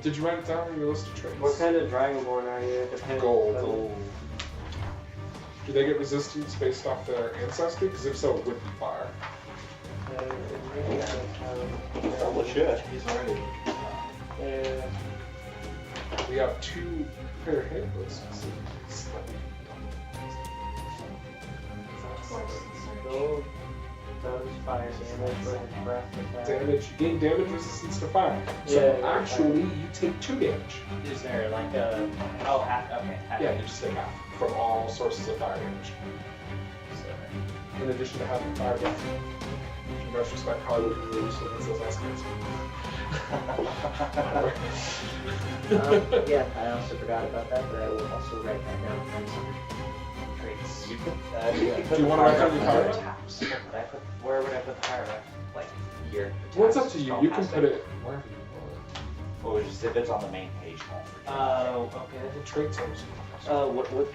did you write it down in your list of traits?
What kind of dragonborn are you? It depends.
Gold. Do they get resistance based off their ancestry? Because if so, it would be fire.
Probably should.
He's already.
Yeah.
We have 2 pair of handbooks.
Gold does fire damage with his breath attack.
Damage. You gain damage resistance to fire. So
Yeah,
actually, you take 2 damage.
Is there like a. Oh, half. Okay. Half.
Yeah, you just take half from all sources of fire damage. In addition to having fire damage. In retrospect, probably would have been used against those ice guys.
Yeah, I also forgot about that, but I will also write that down for some traits.
You
Do you want to write down your fire rep?
Where would I put the fire rep? Like here.
Well, it's up to you. You can put it wherever you
Well, it's just if it's on the main page.
Oh, okay.
want. The traits
What?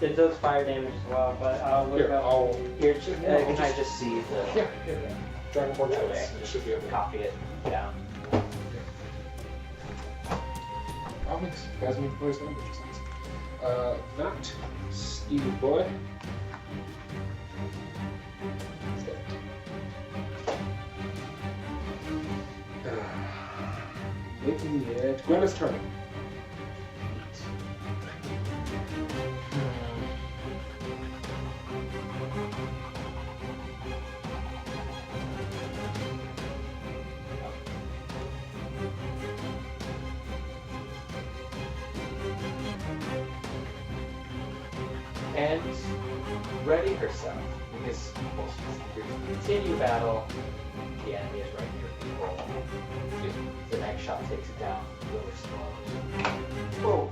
It does fire damage as well, but I'll look
Here,
up.
I'll-
Here, can I just see the.
Yeah. Dragonborn
That way
traits.
I can
It should be able to.
copy it down.
I'll mix. You guys need to play some that Steve boy. Making it. Gwenna's turn.
And ready herself because continue battle. The enemy is right near people. The next shot takes it down. Will explode.
Whoa.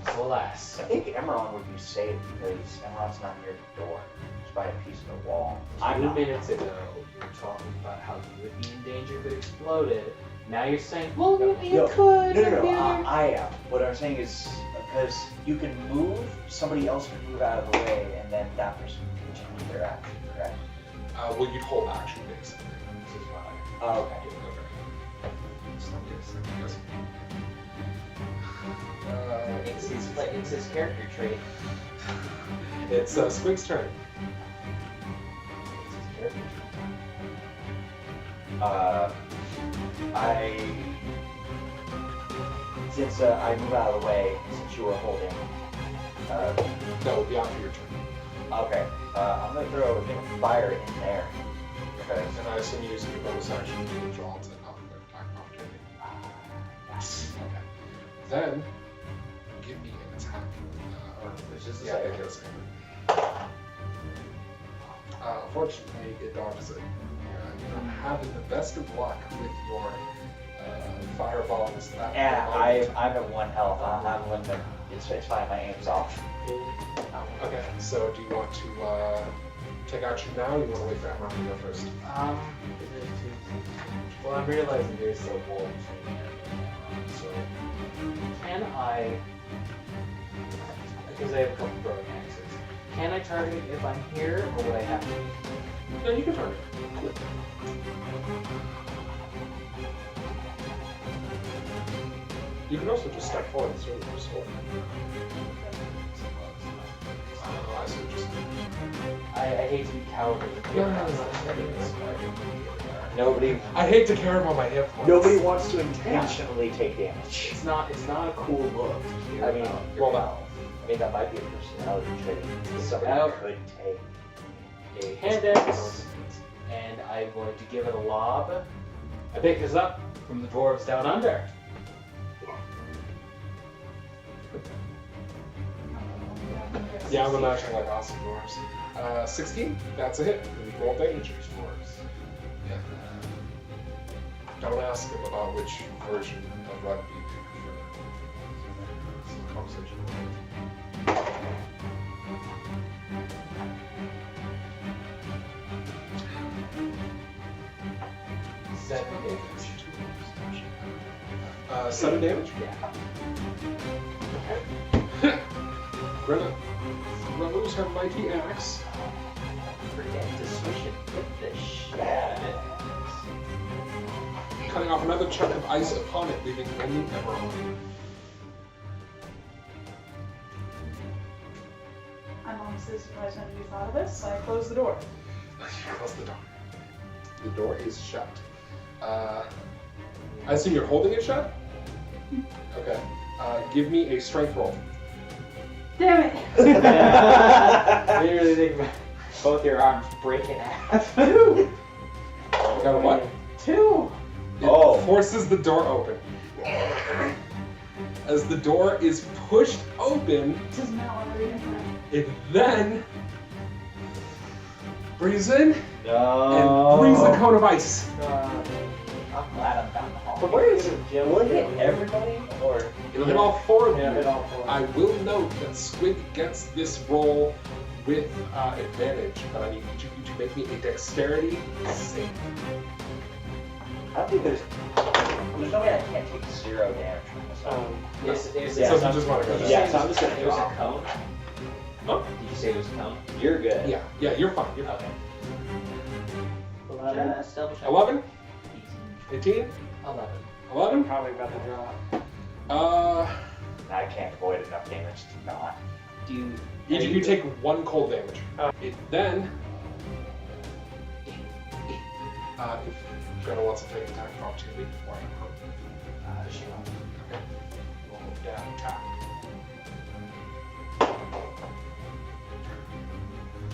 So alas.
I think Emerald would be safe because Emerald's not near the door. It's by a piece of the wall. I'm
2
not.
minutes ago, you were talking about how you would be in danger if it exploded, Now you're saying, well, you
No,
could.
No, I am. What I'm saying is, because you can move, somebody else can move out of the way, and then that person can continue their action, correct?
Well, you'd hold action, basically.
This is why.
Oh, okay.
Okay. So, yes.
It's his character trait.
It's Squig's turn.
It's his character trait.
Since I move out of the way, since you were holding,
That would be after your turn.
okay, I'm gonna throw a bit of fire in there. Because,
And I assume you use your bonus action to withdraw to not attack opportunity. Okay. Then, give me an attack. Or,
It's just a
yeah,
second.
it goes. Unfortunately, it dodges it. You're not having the best of luck with your fireballs.
yeah, I'm at 1 health. I'm limited. It's fine. My aim's off.
Okay, so do you want to take action now, or you want to wait for Emma to go first?
Well, I'm realizing there's a wall between me and so can I? Because I have a couple throwing axes. Can I target it if I'm here, or would I have to?
No, you can target. Cool. You can also just step forward and throw your sword. I see what you're saying.
I hate to be cowardly.
Nobody
I hate to carry him on my hip points.
Nobody wants to intentionally take damage.
It's not a cool look.
I mean,
roll that.
I mean, that might be a personality trait. Somebody
Out.
could take.
A hand axe, and I'm going to give it a lob. I pick this up from the dwarves down under.
Yeah, I'm imagining like awesome dwarves. 16, that's a hit. Roll damage. Yeah. Don't ask him about which version of rugby you prefer. It's a conversation.
Seven damage.
7 damage?
Yeah.
Greta throws her mighty axe.
Forget to swish it with the shit out of it.
Cutting off another chunk of ice upon it, leaving only emerald.
I'm honestly surprised none of you thought of this. I closed the door.
You close the door. The door is shut. I assume you're holding it shut? Okay. Give me a strength roll.
Damn it!
Literally think about both your arms break in half.
You got a what?
2!
It forces the door open. As the door is pushed open,
It does not want to read it.
it then breathes in
No.
and breathes a cone of ice.
I'm glad I'm down the hall.
But where is it? Will it hit everybody, or?
It'll hit all 4 of you.
Yeah, hit all 4.
I will note that Squig gets this roll with advantage, but I need each of you to make me a dexterity save.
I don't think there's no way I can't take 0 damage from this.
So you just want to go
Yeah,
down.
so I'm just gonna
There was a
drop.
cone?
Huh?
Did you say there was a cone?
You're good.
Yeah, you're fine. You're fine.
Okay. Just double check.
11? 18?
11.
11?
Probably about to drop.
I can't avoid enough damage to not.
Do you...
Each of you take 1 cold damage. It then, if Greta wants to take an attack of opportunity, why not?
she won't.
Okay. We'll move down, tap.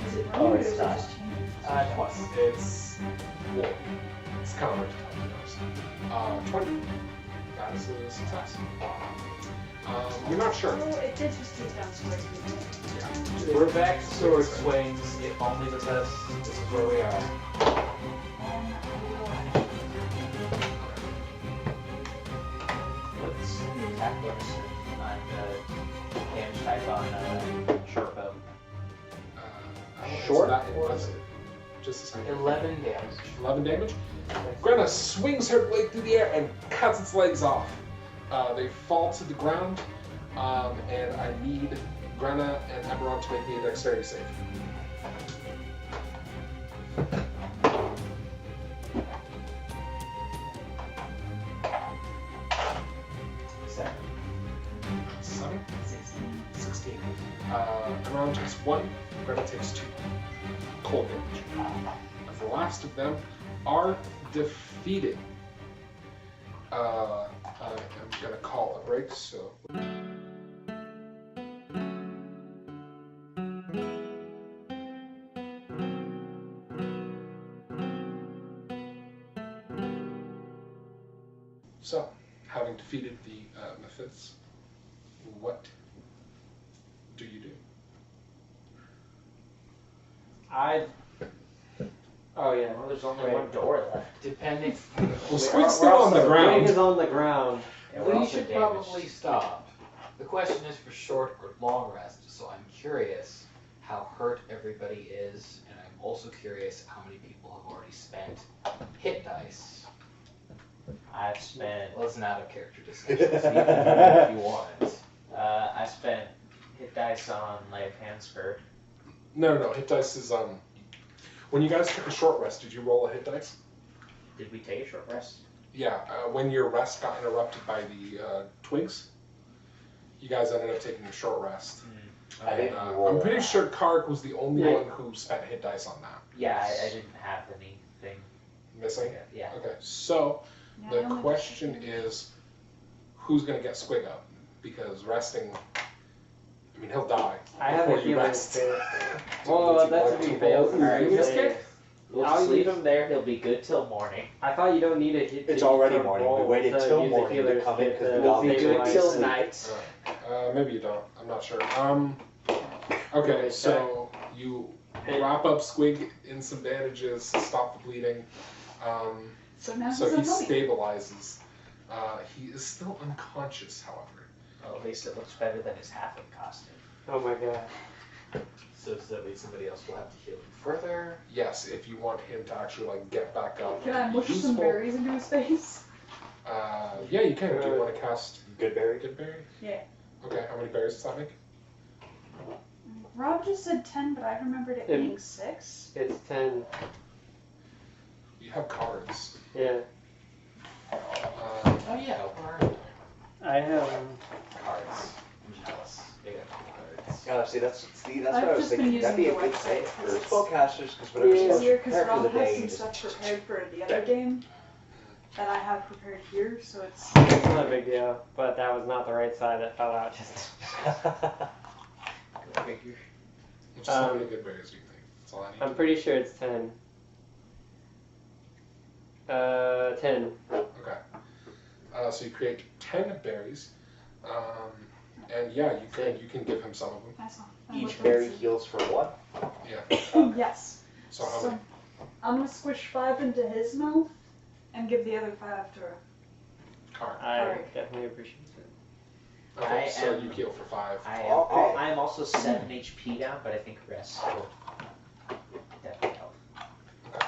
Is it
Oh,
running or
it's
is it
not.
just changing?
Plus, it's war. It's counter to 20. That is a success. You're not sure.
Oh, it did just take down Squig.
Yeah.
We're back to sword swings. If only because this is where we are.
What's the attack bonus on damage type on short bow?
I don't think
Short
it's that
or-
impressive. just a second.
11 damage.
11 damage. Grenna swings her blade through the air and cuts its legs off. They fall to the ground, and I need Grenna and Eberron to make me a dexterity save. Seven? 16. Eberron takes 1, Grenna takes 2. Cold damage. And the last of them are defeated. I'm gonna call a break, so. So, having defeated the Mephits, what do you do?
Oh yeah.
Well, there's only
Wait.
one door left.
Depending.
Well, Squig's still on the
Squig
ground.
is on the ground.
Yeah, we're
We
also
should
damaged.
probably stop. The question is for short or long rest, so I'm curious how hurt everybody is, and I'm also curious how many people have already spent hit dice.
I've spent
Well, it's an out-of-character discussion, so you can do it if you want.
I spent hit dice on Lay of Hand Spur.
No. Hit dice is when you guys took a short rest, did you roll a hit dice?
Did we take a short rest?
Yeah. When your rest got interrupted by the twigs, you guys ended up taking a short rest.
I didn't roll.
I'm pretty sure Carac was the only
Yeah.
one who spent hit dice on that.
Yeah, I didn't have anything.
Missing?
Yeah.
Okay. So
Yeah, I
the
only
question
did
is, who's gonna get Squig up? Because resting, I mean, he'll die
I have
before
a
you
feeling.
rest.
Well, that's
Like
if he
to
fails.
roll in this
Usually-
case?
We'll
I'll
just leave
use-
him there. He'll be good till morning.
I thought you don't need a hit.
It's
to
already
to
morning. We
roll
waited
to
till
use the
morning to
healers
come in
get
'cause the
the
We'll be
goblins
good
were
till
asleep.
night.
Maybe you don't. I'm not sure. Okay, so you wrap up Squig in some bandages, stop the bleeding.
So now
So
he's
he
a mummy.
stabilizes. He is still unconscious, however.
Well, at least it looks better than his halfling costume.
Oh my god.
So does that mean somebody else will have to heal him further?
Yes, if you want him to actually like get back up.
Can I
and be
mush some
useful.
berries into his face?
Yeah, you can. Do you want to cast
Good berry.
Good Berry?
Yeah.
Okay, how many berries does that make?
Rob just said 10, but I remembered it being 6.
It's 10.
You have cards.
Yeah.
Oh yeah, where
I have.
cards? I'm jealous. They got cards.
Yeah, that's
I've
what I was
just been
thinking. That'd be a
using the
good thing
website
for
'cause it's
spellcasters, because whatever spells
easier
you
because
prepare for
Rob
the
has
day,
some
you just
stuff prepared for the other game that I have prepared here, so it's
It's not a big deal, but that was not the right side that fell out. Just.
Figure.
Which is how many good berries do you think? That's all I need.
I'm pretty sure it's 10. 10.
Okay. So you create 10 berries. And yeah, you can give him some of them.
that's all.
Each berry heals for one.
Yeah.
Yes.
So how many?
I'm gonna squish 5 into his mouth and give the other 5 to
Card.
I
Alright.
definitely appreciate it.
Okay,
I
so
am-
you heal for 5.
I am also 7 HP down, but I think rest will definitely help.
Okay.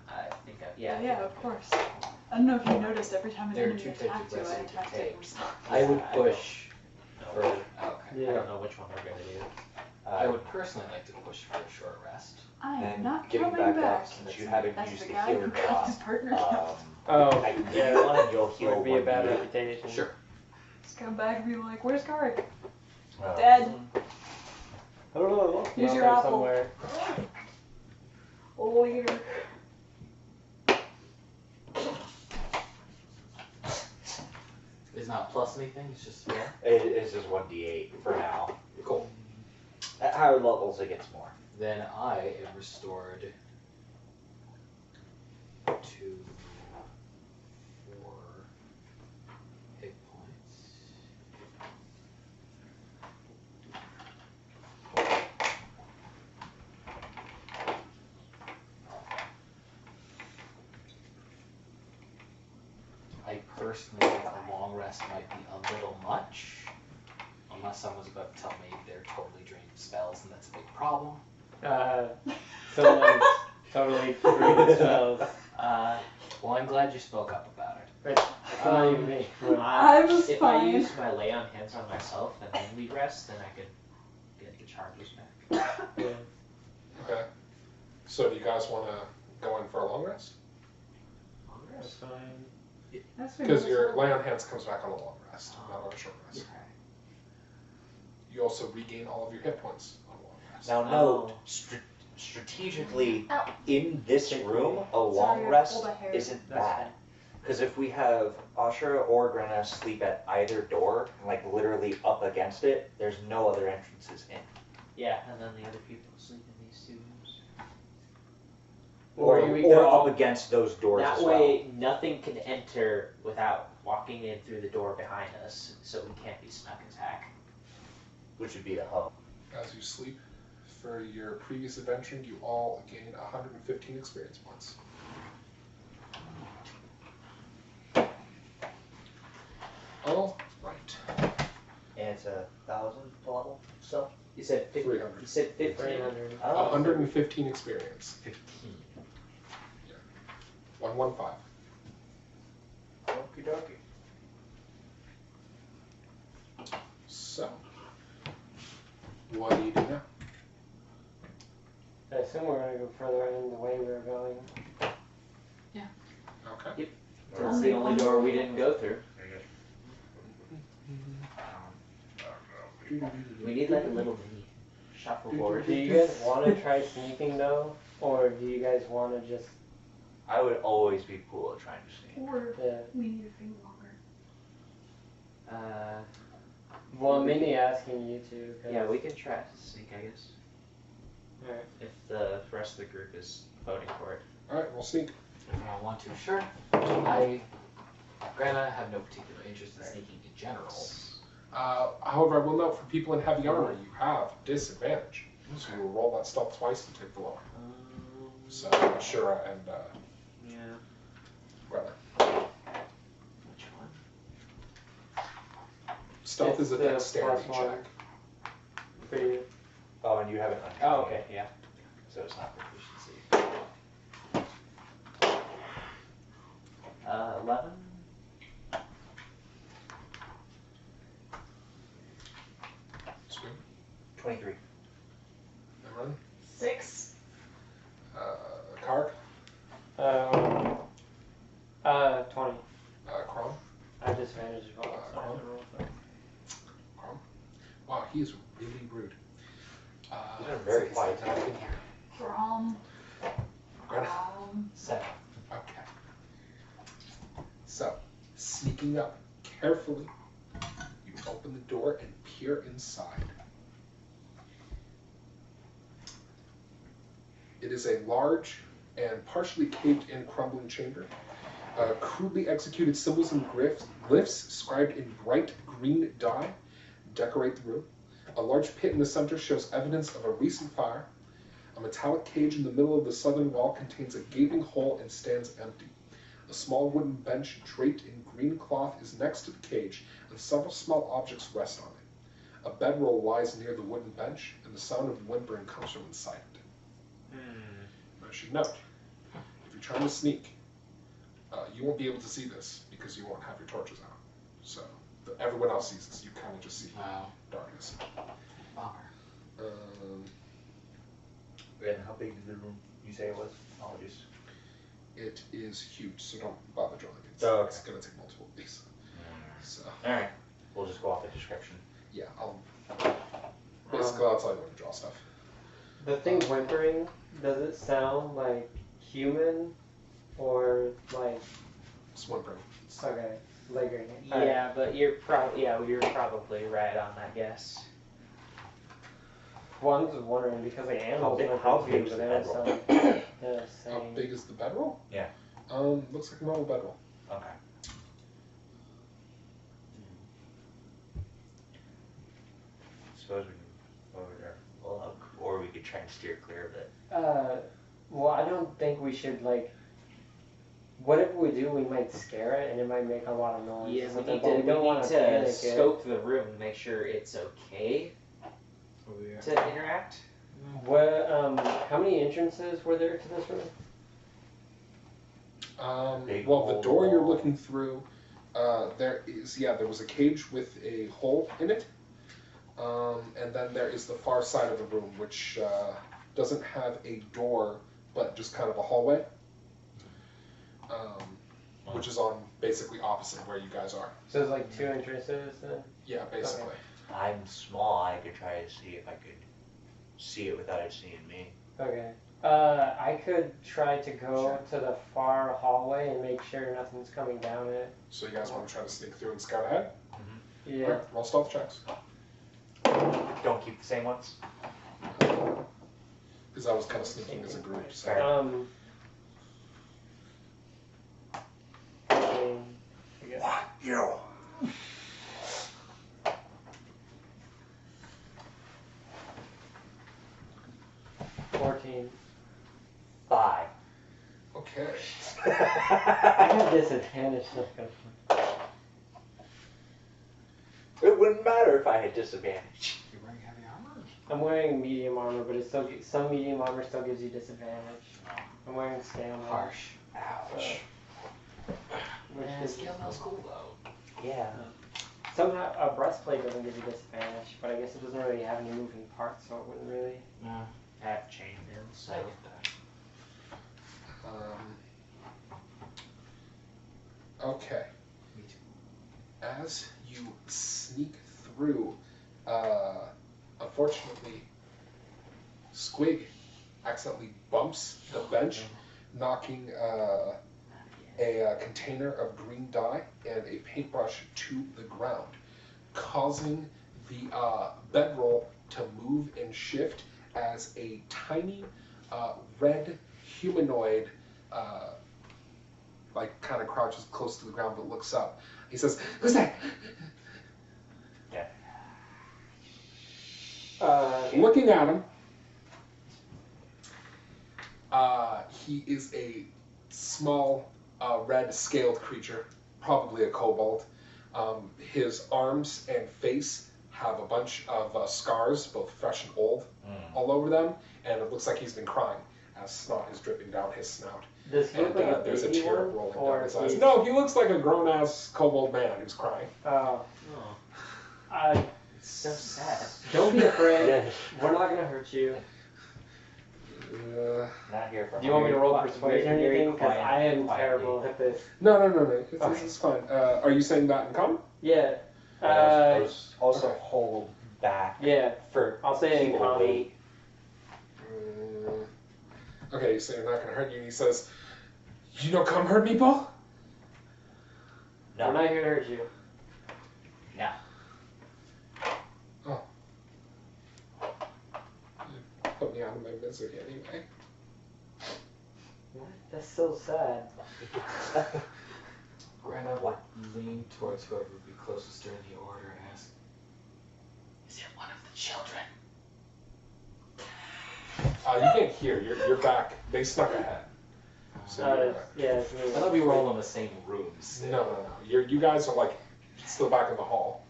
I think yeah.
Yeah, of course. I don't know if you noticed, every time an
There are
enemy
two types
attacked
of
you, I
rest you can
attacked
take.
it myself.
I would
I
push for.
No.
Okay.
Yeah.
I don't know which one we're gonna do.
I would personally like to push for a short rest.
I am
And
not
getting
coming
back
back.
up, since you haven't
That's
used
the
the
guy
healer
who got
drop,
his partner.
Oh,
I can give
yeah.
you one and you'll
It
heal
would be a bad
1d8.
reputation.
Sure.
Just come back and be like, where's Carac?
Um,
Dead.
I don't know. I lost
Use
him
your
out
apple.
somewhere.
Oh, later.
It's not plus anything, it's just yeah.
It is just 1d8 for now.
Cool.
At higher levels, it gets more.
Then I am restored to 4 hit points. I personally think a long rest might be a little much. Unless someone's about to tell me they're totally drained of spells and that's a big problem.
Someone totally threw the spells.
Well, I'm glad you spoke up about it.
It's not even me.
I was
if
fine.
I use my lay on hands on myself and then we rest, then I could get the charges back.
Yeah.
Okay. So do you guys want to go in for a long rest?
Long
That's
rest?
fine.
That's what
Because
it
your
was.
lay on hands comes back on a long rest, not on a short rest.
Okay.
You also regain all of your hit points on a long rest.
Now note, strategically, in this room, a long
Sorry, I
rest
pulled a hair.
isn't
That's
bad.
fine.
Because if we have Asura or Grenna sleep at either door, like literally up against it, there's no other entrances in.
Yeah, and then the other people sleep in these 2 rooms.
Or
we could
up
all-
against those doors
That
as
way, nothing can enter without walking in through the door behind us, so we can't be snuck attack.
well, which would be the hub.
As you sleep, for your previous adventure, you all gain 115 experience points. All right.
And it's 1,000 total, so?
You said 50.
300.
You said 15.
300.
Oh.
115 experience.
15.
115.
Okie dokie.
So, what do you do now?
I assume we're gonna go further in the way we were going.
Okay.
That's the only door we didn't go through. We need like a little mini shuffleboard.
Do you guys want to try sneaking though, or do you guys want to just?
I would always be cool at trying to sneak.
Or
Yeah.
we need a thing longer.
Well, I'm mainly asking you two.
Yeah, we can try to sneak, I guess.
Alright.
If the rest of the group is voting for it.
Alright, we'll sneak.
If I want to, sure. Granna, have no particular interest in sneaking in general.
However, I will note for people in heavy armor, you have disadvantage. So you will roll that stealth twice to take the lower. So, Ashura and
Yeah.
Grenna.
Which one?
Stealth is a
It's the
dexterity
plus one.
check.
For you.
Oh, and you haven't
Oh, okay, yeah.
So it's not proficiency.
11?
Squig.
23.
Everyone.
6.
Carac.
20.
Krom.
I disadvantage as well. So I have to roll for it.
Krom. Wow, he is really rude.
These are very
it's
quiet.
not in here.
Krom.
Grenna.
7.
Okay. So, sneaking up carefully, you open the door and peer inside. It is a large and partially caved-in crumbling chamber. Crudely executed symbols and glyphs scribed in bright green dye decorate the room. A large pit in the center shows evidence of a recent fire. A metallic cage in the middle of the southern wall contains a gaping hole and stands empty. A small wooden bench draped in green cloth is next to the cage, and several small objects rest on it. A bedroll lies near the wooden bench, and the sound of whimpering comes from inside it. I should note, if you're trying to sneak, you won't be able to see this because you won't have your torches out. So everyone else sees this. You kind of just see
Wow.
darkness.
Bummer.
And how big did the room you say it was? Apologies.
It is huge, so don't bother drawing it.
Oh, okay.
It's going to take multiple of these. So,
Alright. We'll just go off the description.
yeah, basically I'll tell you when to draw stuff.
The thing whimpering, does it sound like human or like
It's whimpering.
okay, like
Yeah, but you're probably right on that guess.
Well, I'm just wondering because like animals
How
whimper
big
too,
is
but
the
they don't
bedroll?
sound like the
How
same.
big is the bedroll?
Yeah.
Looks like a normal bedroll.
Okay. Suppose we can over there look, or we could try and steer clear of it.
Well, I don't think we should like. Whatever we do, we might scare it, and it might make a lot of noise.
Yeah,
or
we
something,
need
but
to,
don't wanna
to
panic it.
scope the room and make sure it's okay to interact.
What? How many entrances were there to this room?
Big
Well, the
hole
door you're
wall.
looking through, there was a cage with a hole in it. And then there is the far side of the room, which doesn't have a door, but just kind of a hallway. Which is on basically opposite where you guys are.
So it's like 2 entrances then?
Yeah, basically.
I'm small. I could try to see if I could see it without it seeing me.
Okay. I could try to go to the far hallway and make sure nothing's coming down it.
So you guys want to try to sneak through and scout ahead?
Yeah.
Alright, roll stealth checks.
Don't keep the same ones.
Because I was kind of sneaking as a group. So.
Fair.
I guess.
You.
14.
5.
Okay.
I have disadvantage.
It wouldn't matter if I had disadvantage.
You're wearing heavy armor?
I'm wearing medium armor, but it still some medium armor still gives you disadvantage. I'm wearing scale mail.
Harsh.
Ouch.
Which
Yeah,
is
scale mail's cool though.
Yeah.
somehow a breastplate doesn't give you disadvantage, but I guess it doesn't really have any moving parts, so it wouldn't really.
I have chain in, so.
I get that.
Okay.
Me too.
As you sneak through, unfortunately, Squig accidentally bumps the bench, knocking a container of green dye and a paintbrush to the ground, causing the bedroll to move and shift as a tiny red humanoid kind of crouches close to the ground but looks up. He says, "Who's that?" Looking at him, he is a small red scaled creature, probably a kobold. His arms and face have a bunch of scars, both fresh and old, all over them, and it looks like he's been crying as snot is dripping down his snout.
Does he look like a
There's a
baby
tear
one,
rolling
or
down his eyes.
he's-
No, he looks like a grown-ass kobold man who's crying.
Oh.
It's so sad.
Don't be afraid.
Yeah.
We're not gonna hurt you.
Not here for
Do you want me to roll
Very
persuasion or anything? Because
quiet-
I am
quietly.
terrible at this.
No. It's fine. Are you saying that in common?
Yeah.
Also hold back
Yeah.
for
I'll say it in
people
common.
wait.
Okay, so you're not gonna hurt you. And he says, "You no come hurt me, Paul?"
No.
We're not here to hurt you.
No.
Put me out of my misery anyway.
What? That's so sad.
Grandma
What?
would lean towards whoever would be closest during the order and ask, "Is it one of the children?"
You can't hear. You're back. They snuck ahead. So
Yeah, it's me.
I thought we were all in the same rooms.
no. You guys are like still back in the hall.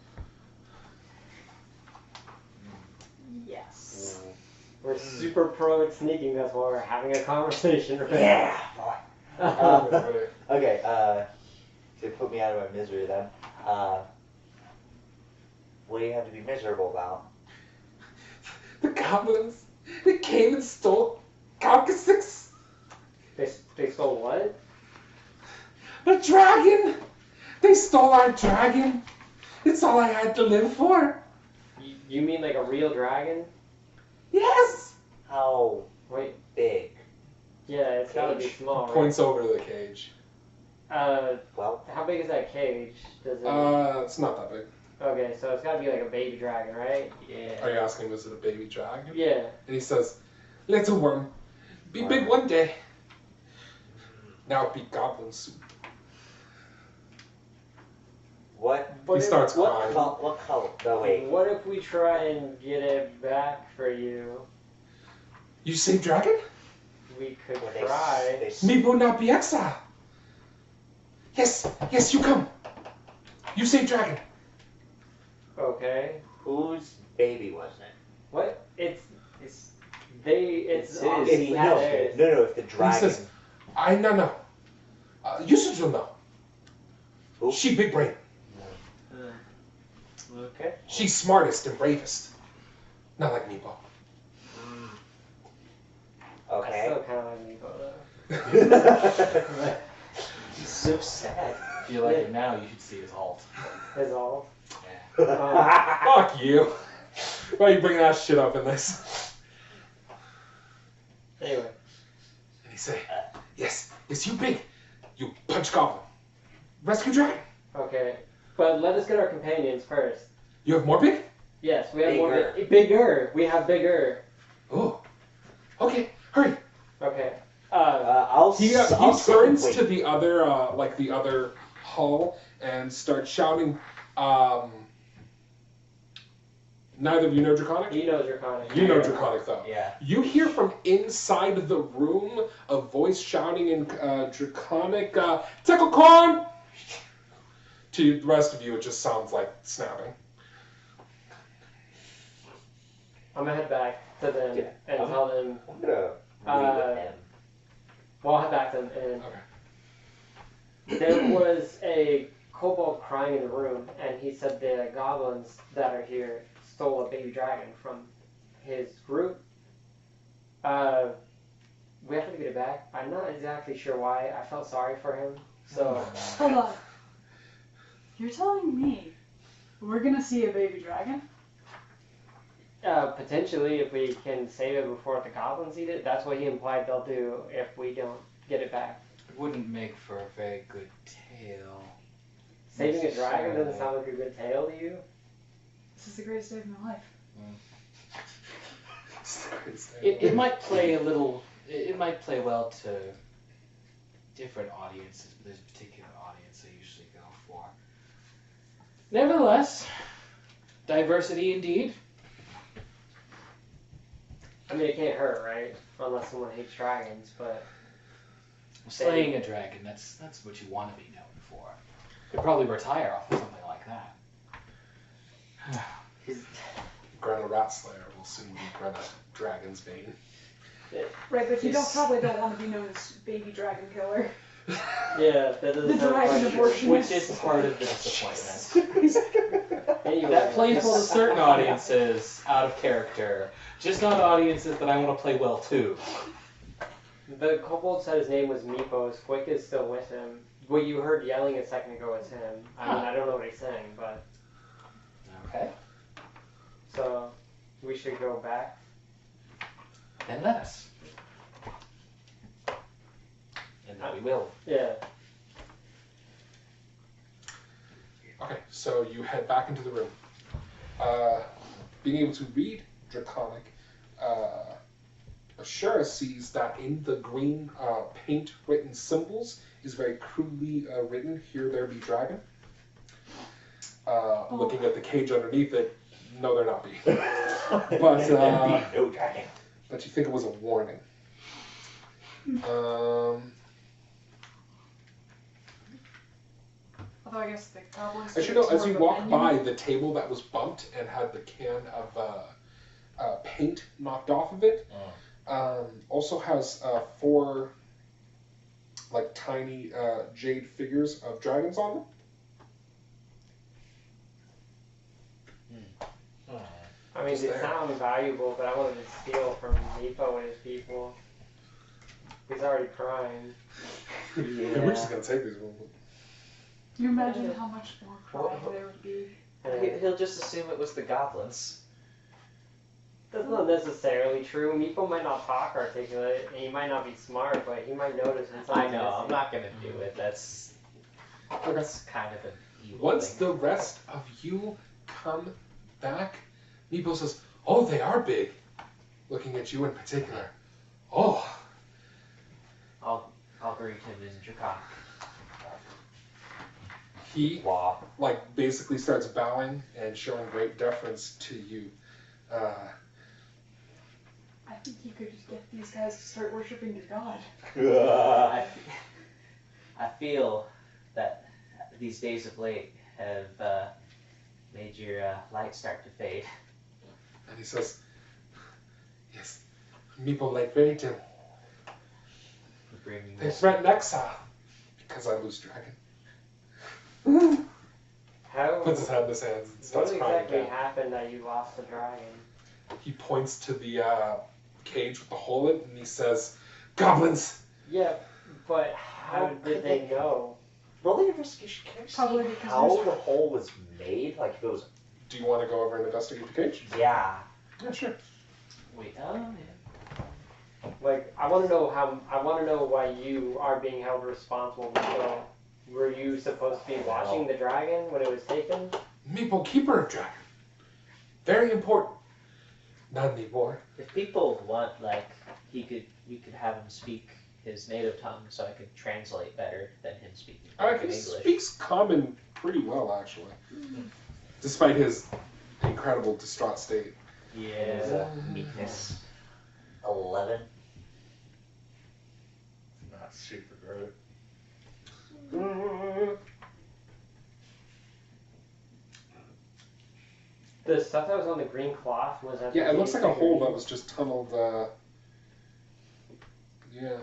Yes.
We're super pro at sneaking. That's why we're having a conversation. Right?
Yeah.
Boy.
Okay. To put me out of my misery then. What do you have to be miserable about?
The goblins, they came and stole Caucasus.
They stole what?
The dragon. They stole our dragon. It's all I had to live for.
You mean like a real dragon?
Yes.
How
Wait.
big?
Yeah, it's gotta be
Cage.
small. Right?
Points over to the cage.
Well,
How big is that cage? Does it?
It's not that big.
Okay, so it's gotta be like a baby dragon, right?
Yeah.
Are you asking, was it a baby dragon?
Yeah.
And he says, "Little worm, be big one day. Now be goblin soup."
what?
He starts
What
crying.
color? What color? No, wait.
What if we try and get it back for you?
You say dragon?
We could
Well,
try.
Me will not be exile. Yes, you come. You say dragon.
Okay.
Whose baby was it?
What? It's It's
No,
he had theirs.
no, if the dragon...
says, no. You should know.
Who?
She big brain.
Okay.
She's smartest and bravest. Not like Meepo.
I
Okay.
still kind of like Meepo though.
He's so sad.
If you like it now, you should see his alt.
His all.
Fuck you. Why are you bringing that shit up in this?
Anyway.
And he say, yes, you big. You punch goblin. Rescue dragon.
Okay. But let us get our companions first.
You have more big?
Yes, we have
Bigger.
more. Bigger. We have bigger.
Oh. Okay, hurry.
Okay.
He
I'll
turns
wait.
to the other, the other hall and starts shouting, neither of you know Draconic?
He knows Draconic.
You know Draconic, though.
Yeah.
You hear from inside the room a voice shouting in Draconic, Tickle corn! To the rest of you, it just sounds like snapping.
I'm gonna head back to them and tell them.
I'm gonna read with him.
Well, I'll head back to them and.
Okay.
There was a kobold crying in the room, and he said the goblins that are here stole a baby dragon from his group. We have to get it back. I'm not exactly sure why. I felt sorry for him. So
Hold on. You're telling me we're gonna see a baby dragon?
potentially, if we can save it before the goblins eat it, that's what he implied they'll do if we don't get it back.
It wouldn't make for a very good tale.
Saving a dragon doesn't sound like a good tale to you?
This is the greatest day of my life.
It might play a little. It might play well to different audiences, but there's a particular audience I usually go for. Nevertheless, diversity indeed.
I mean, it can't hurt, right? Unless someone hates dragons, but...
Slaying a dragon, that's what you want to be known for. You'd probably retire off of something like that.
Greta Ratslayer will soon be Greta Dragon's Bane.
Right, but you probably don't want to be known as baby dragon killer.
Yeah, that doesn't
The
sound
dragon
quite-
abortionist.
Which is part of the disappointment.
Anyway,
That plays well to certain audiences out of character, just not audiences that I want to play well too.
The kobold said his name was Meepo. Squig is still with him. What you heard yelling a second ago was him. I mean, I don't know what he's saying, but...
Okay.
So, we should go back.
Then let us. And we will.
Yeah.
Okay, so you head back into the room. Being able to read Draconic, Asura sees that in the green paint written symbols is very crudely written, "Here there be dragon." Looking at the cage underneath it, no, there not be. But
no dragon.
but you think it was a warning.
Although I guess the goblins.
As you know, as you walk by the table that was bumped and had the can of paint knocked off of it, also has 4 like tiny jade figures of dragons on them.
I mean,
Just
they
there.
sound valuable, but I wanted to steal from Meepo and his people. He's already crying.
Yeah, we're just gonna take these ones.
Can you imagine how much more crying there would be?
He'll just assume it was the goblins.
That's not necessarily true. Meepo might not talk articulate, and he might not be smart, but he might notice when
I
something's
know, I'm
missing.
not gonna do it. That's kind of an evil
Once
thing.
the rest of you come back, Meepo says, "Oh, they are big." Looking at you in particular. Oh.
I'll greet him in Draconic.
He
Wow.
like basically starts bowing and showing great deference to you.
I think you could just get these guys to start worshiping your god.
I feel that these days of late have made your light start to fade.
And he says, "Yes, Meeple like Fairytale.
Bring
They threaten exile because I lose dragon.
How?
Puts his head in his hands and
What
starts crying
exactly
again.
happened that you lost the dragon?
He points to the cage with the hole in it and he says, "Goblins!"
Yeah, but how did they know?
Roll the investigation. Can I
Probably
see
because
how
there's-
the hole was made? Like if it was.
Do you want to go over and investigate the cage?
Yeah.
Yeah, sure.
Wait, yeah.
Like, I want to know why you are being held responsible. So, were you supposed to be watching the dragon when it was taken?
Meeple, keeper of dragon. Very important. Not anymore.
If people want, like, we could have him speak his native tongue so I could translate better than him speaking
He
English.
speaks common pretty well, actually. Despite his incredible distraught state.
Yeah.
Meekness. 11.
Not super great.
The stuff that was on the green cloth was at.
Yeah,
the
it looks like a
figurine.
hole that was just tunneled. Yeah.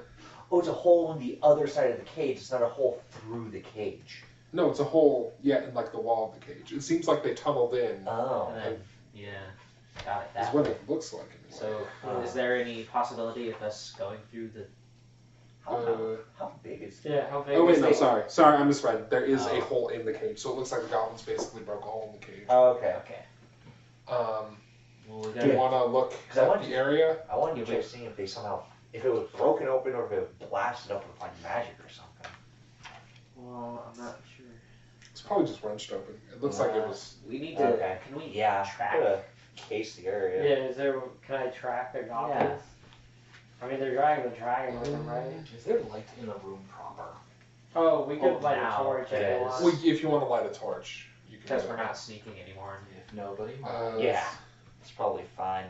Oh, it's a hole in the other side of the cage. It's not a hole through the cage.
No, it's a hole, in like the wall of the cage. It seems like they tunneled in,
Oh.
And then, yeah, got it
is
that
what
way.
it looks like. Anyway.
So, is there any possibility of us going through the...
How big is it?
Yeah, how big?
Oh wait,
is
no,
it?
sorry, I misread. There is a
Oh.
hole in the cage, so it looks like the goblins basically broke a hole in the cage.
Oh, okay.
Okay.
Well,
we
do you
gotta-
want to look
'Cause I
at
want
the
to-
area?
I wanted to check seeing if they somehow, if it was broken open or if it was blasted up with like magic or something.
Well, I'm not sure.
It's probably just wrenched open. It looks like it was.
We need to...
Okay.
Can we
Yeah.
track?
Gotta case the area.
Yeah, is there? Can I track the goblins? I mean, they're dragging the dragon with them, right?
Is there light in the room proper?
Oh, we could
Oh,
light a
now
torch
it
if you
is.
want.
Well, if you want to light a torch, you can.
Because
do
we're
that.
not sneaking anymore.
If nobody
Yeah. It's probably fine.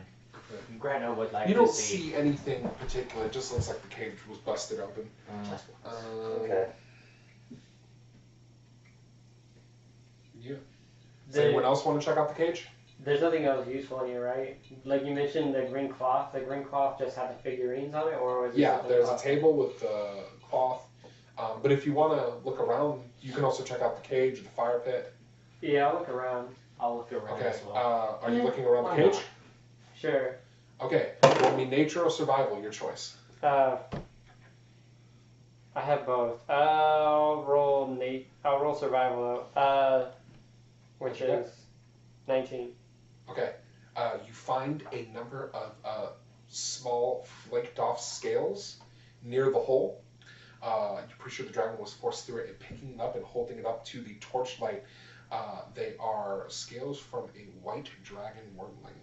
Grano would like
You
to
don't
see...
see anything particular. It just looks like the cage was busted open.
Okay.
Yeah. Does
The-
anyone else want to check out the cage?
There's nothing else useful in here, right? Like you mentioned the green cloth. The green cloth just had the figurines on it, or was it
Yeah,
something
there's a
else?
table with the cloth. But if you want to look around, you can also check out the cage, the fire pit.
Yeah, I'll look around.
I'll look around
Okay.
as well.
Are you looking around the
Why
cage?
not?
Sure.
Okay. Roll me nature or survival, your choice.
I have both. I'll roll survival. Which
Okay.
is 19.
Okay. You find a number of small flaked off scales near the hole. You're pretty sure the dragon was forced through it and picking it up and holding it up to the torchlight. They are scales from a white dragon wormling.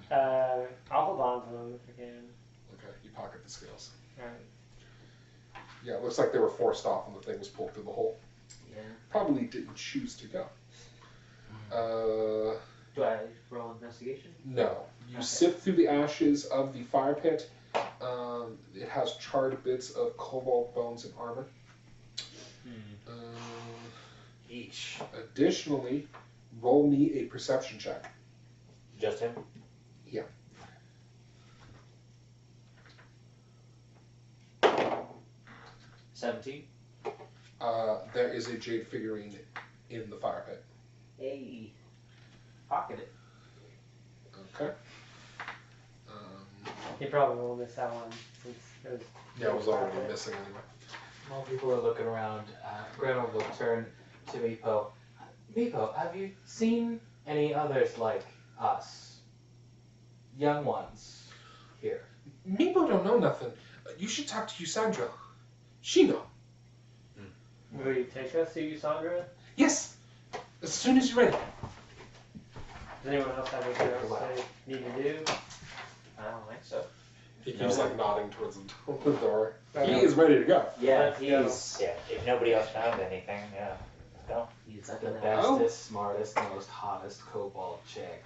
I'll hold on to them if I can.
Okay, you pocket the scales.
Alright.
Yeah, it looks like they were forced off and the thing was pulled through the hole.
Yeah.
Probably didn't choose to go.
Do I roll investigation?
No. You
Okay.
sift through the ashes of the fire pit. It has charred bits of cobalt bones and armor.
Each.
Additionally, roll me a perception check.
Just him?
Yeah. There is a jade figurine in the fire pit.
Hey. Pocket it.
Okay.
He probably won't miss that one since it was.
Yeah, it was already missing anyway.
While people are looking around, Grandma will turn to Meepo. Meepo, have you seen any others like us? Young ones here.
Meepo don't know nothing. You should talk to Usandra. She know.
Will you take us to Usandra?
Yes. As soon as you're ready.
Does anyone else have anything else they need to do?
I don't think so.
He keeps like nodding towards the door. He
Okay.
is ready to go.
Yeah,
Let's go.
he's
Yeah. If nobody else found anything, yeah. Go.
he's like
The
a
bestest, smartest, most hottest cobalt chick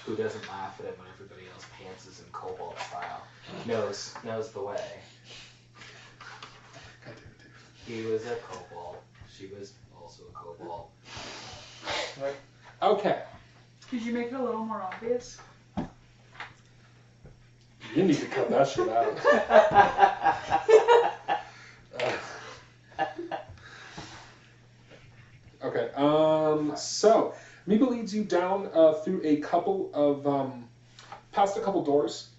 who doesn't laugh at it when everybody else pantses in cobalt style. Knows the way.
God damn it, dude.
He was a cobalt. She was also a cobalt.
Okay.
Could you make it a little more obvious?
You need to cut that shit out. Okay. So Meepa leads you down through a couple of past a couple doors.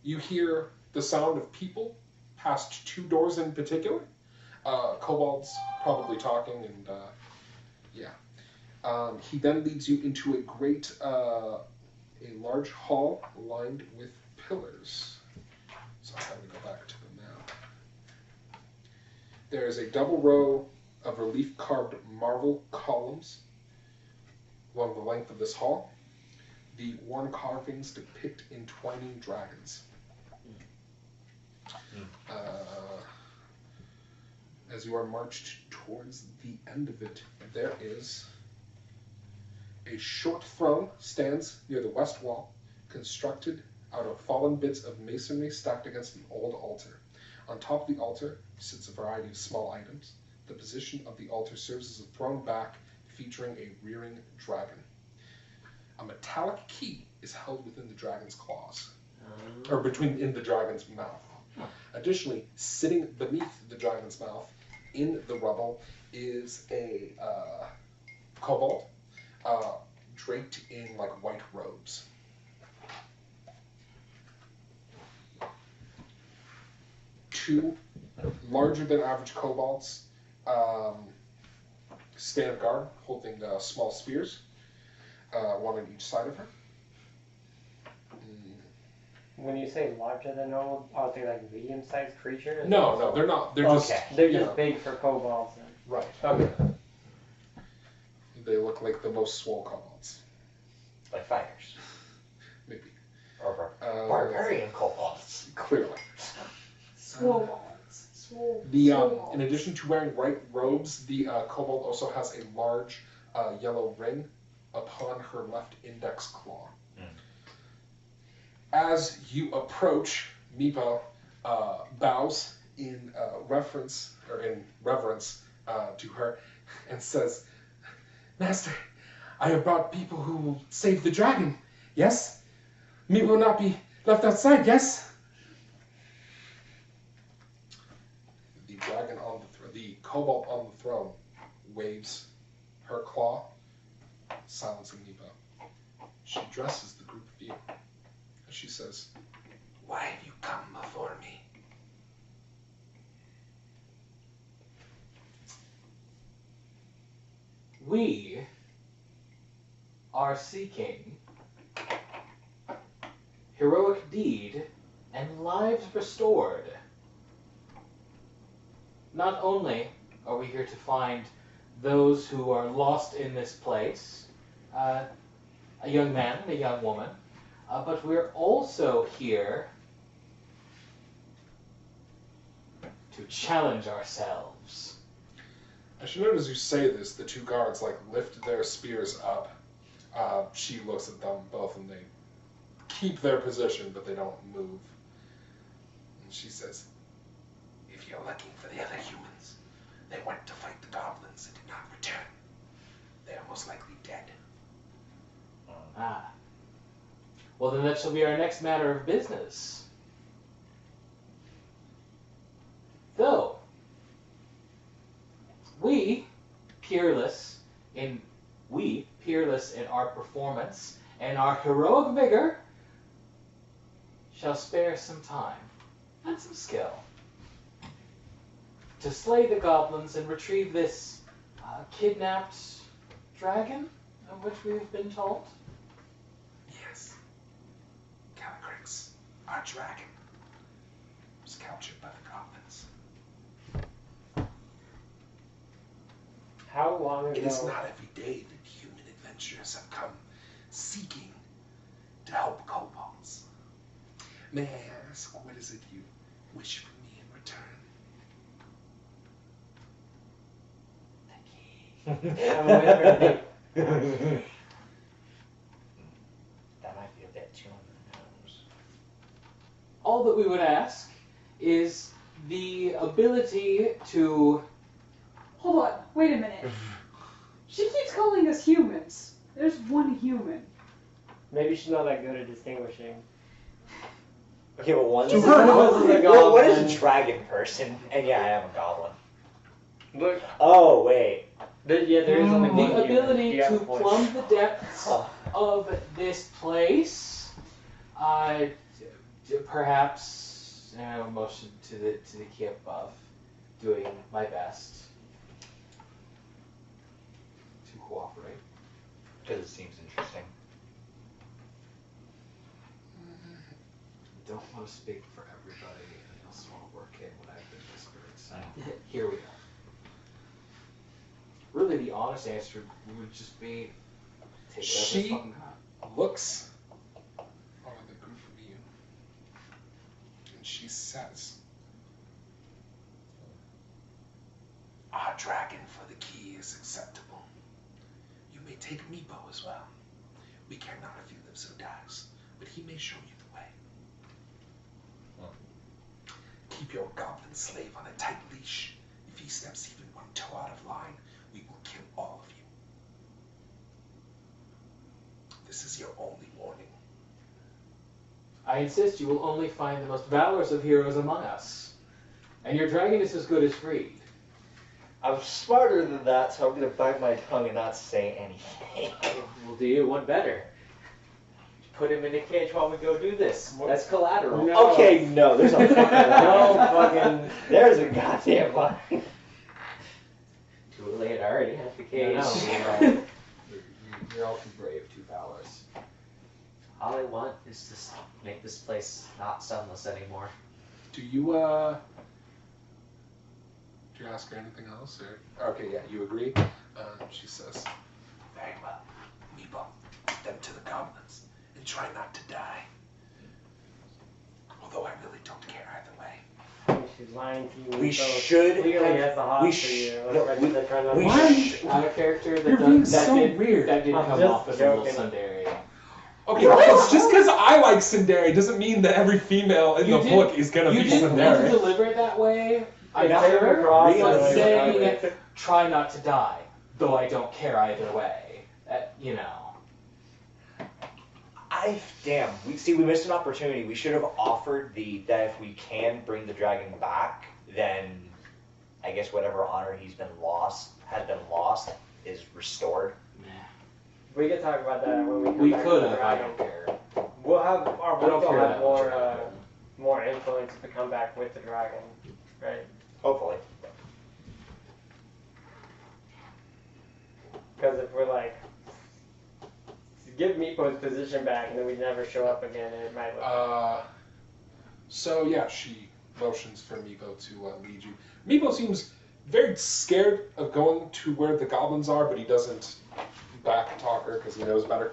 You hear the sound of people past 2 doors in particular. Kobolds probably talking, and yeah. He then leads you into a great, a large hall lined with pillars. So I'm going to go back to them now. There is a double row of relief-carved marble columns along the length of this hall. The worn carvings depict entwining dragons. As you are marched towards the end of it, there is a short throne stands near the west wall, constructed out of fallen bits of masonry stacked against an old altar. On top of the altar sits a variety of small items. The position of the altar serves as a throne back featuring a rearing dragon. A metallic key is held within the dragon's claws, or in the dragon's mouth. Additionally, sitting beneath the dragon's mouth in the rubble is a kobold draped in like white robes. Two larger than average kobolds stand guard, holding small spears, one on each side of her.
When you say larger than normal, are they like medium-sized creatures?
No, they're not. They're
okay.
just
They're just big for kobolds. Then.
Right.
Okay.
They look like the most swole kobolds.
Like fighters.
Maybe.
Or barbarian kobolds.
Clearly.
Swole balls. Swole.
In addition to wearing white robes, the kobold also has a large yellow ring upon her left index claw. As you approach, Meepa bows in reverence to her and says, "Master, I have brought people who will save the dragon. Yes? Meepa will not be left outside, yes?" The dragon on the kobold on the throne waves her claw, silencing Meepa. She addresses the group of you. She says, "Why have you come before me?"
We are seeking heroic deed and lives restored. Not only are we here to find those who are lost in this place, a young man and a young woman, but we're also here to challenge ourselves.
I should note as you say this, the 2 guards lift their spears up. She looks at them both and they keep their position, but they don't move. And she says, "If you're looking for the other humans, they went to fight the goblins and did not return. They are most likely dead."
Ah. Well, then that shall be our next matter of business. Though, we, peerless in our performance and our heroic vigor, shall spare some time and some skill to slay the goblins and retrieve this kidnapped dragon, of which we have been told.
Yes. Carac, our dragon, was captured by the goblins.
How long ago?
It is not every day that human adventurers have come seeking to help kobolds. May I ask, what is it you wish from me in return?
That might be a bit too on the nose.
All that we would ask is the ability to...
Hold on, wait a minute. She keeps calling us humans. There's one human.
Maybe she's not that good at distinguishing.
Okay, but one's
One is a
well, what is
goblin.
a dragon person? And yeah, I am a goblin.
Look,
Oh wait.
there is only one
The
human.
ability
You have
to
a point.
plumb the depths
Oh.
of this place. Perhaps motion to the key above, doing my best to cooperate.
Because it seems interesting.
Don't want to speak for everybody, and I also want to work in what I've been whispering. So here we are. Really, the honest answer would just be take whatever
She
fucking got.
looks over the group of you, and she says, "Our dragon for the key is acceptable. You may take Meepo as well. We care not if you live so dies, but he may show you the way. Keep your goblin slave on a tight leash. If he steps even one toe out of line, we will kill all of you. This is your only warning."
I insist you will only find the most valorous of heroes among us, and your dragon is as good as freed.
I'm smarter than that, so I'm gonna bite my tongue and not say anything.
We'll do you one better. Put him in a cage while we go do this. That's collateral.
No.
Okay, no, there's a fucking
No
line.
fucking.
There's a goddamn line.
Too late, I already have the cage.
No, you're all too brave, too valorous.
All I want is to make this place not sunless anymore.
Do you do you ask her anything else, or okay, yeah, you agree? She says, "Very well, Meepo, lead them to the goblins and try not to die. Although I really don't care either way."
She's lying to you.
We
so
should
clearly
have-
has the hots
we
for
sh-
you.
no,
Like,
we-
they're trying to-
we
Why?
sh-
Out of character,
You're being so
did,
weird.
That did
I'm
come
just
off as a little
joking.
tsundere.
Okay, just because I like tsundere doesn't mean that every female in
You
the
did-
book is gonna
You
be
didn't want to
tsundere.
deliver it that way. I
They came
never
across
it
was
like-
saying try not to die, though I don't care either way. You know.
We missed an opportunity. We should have offered that if we can bring the dragon back, then I guess whatever honor has been lost is restored.
We could talk about that when we come
We
back
could
to the
have. I
dragon.
don't care.
We'll have our
I don't
both will
care
have
that much
more
about it.
more influence if we come back with the dragon, right?
Hopefully.
Because if we're like give Meepo's position back and then we never show up again, it might look.
So yeah, she motions for Meepo to lead you. Meepo seems very scared of going to where the goblins are, but he doesn't back talk her because he knows better.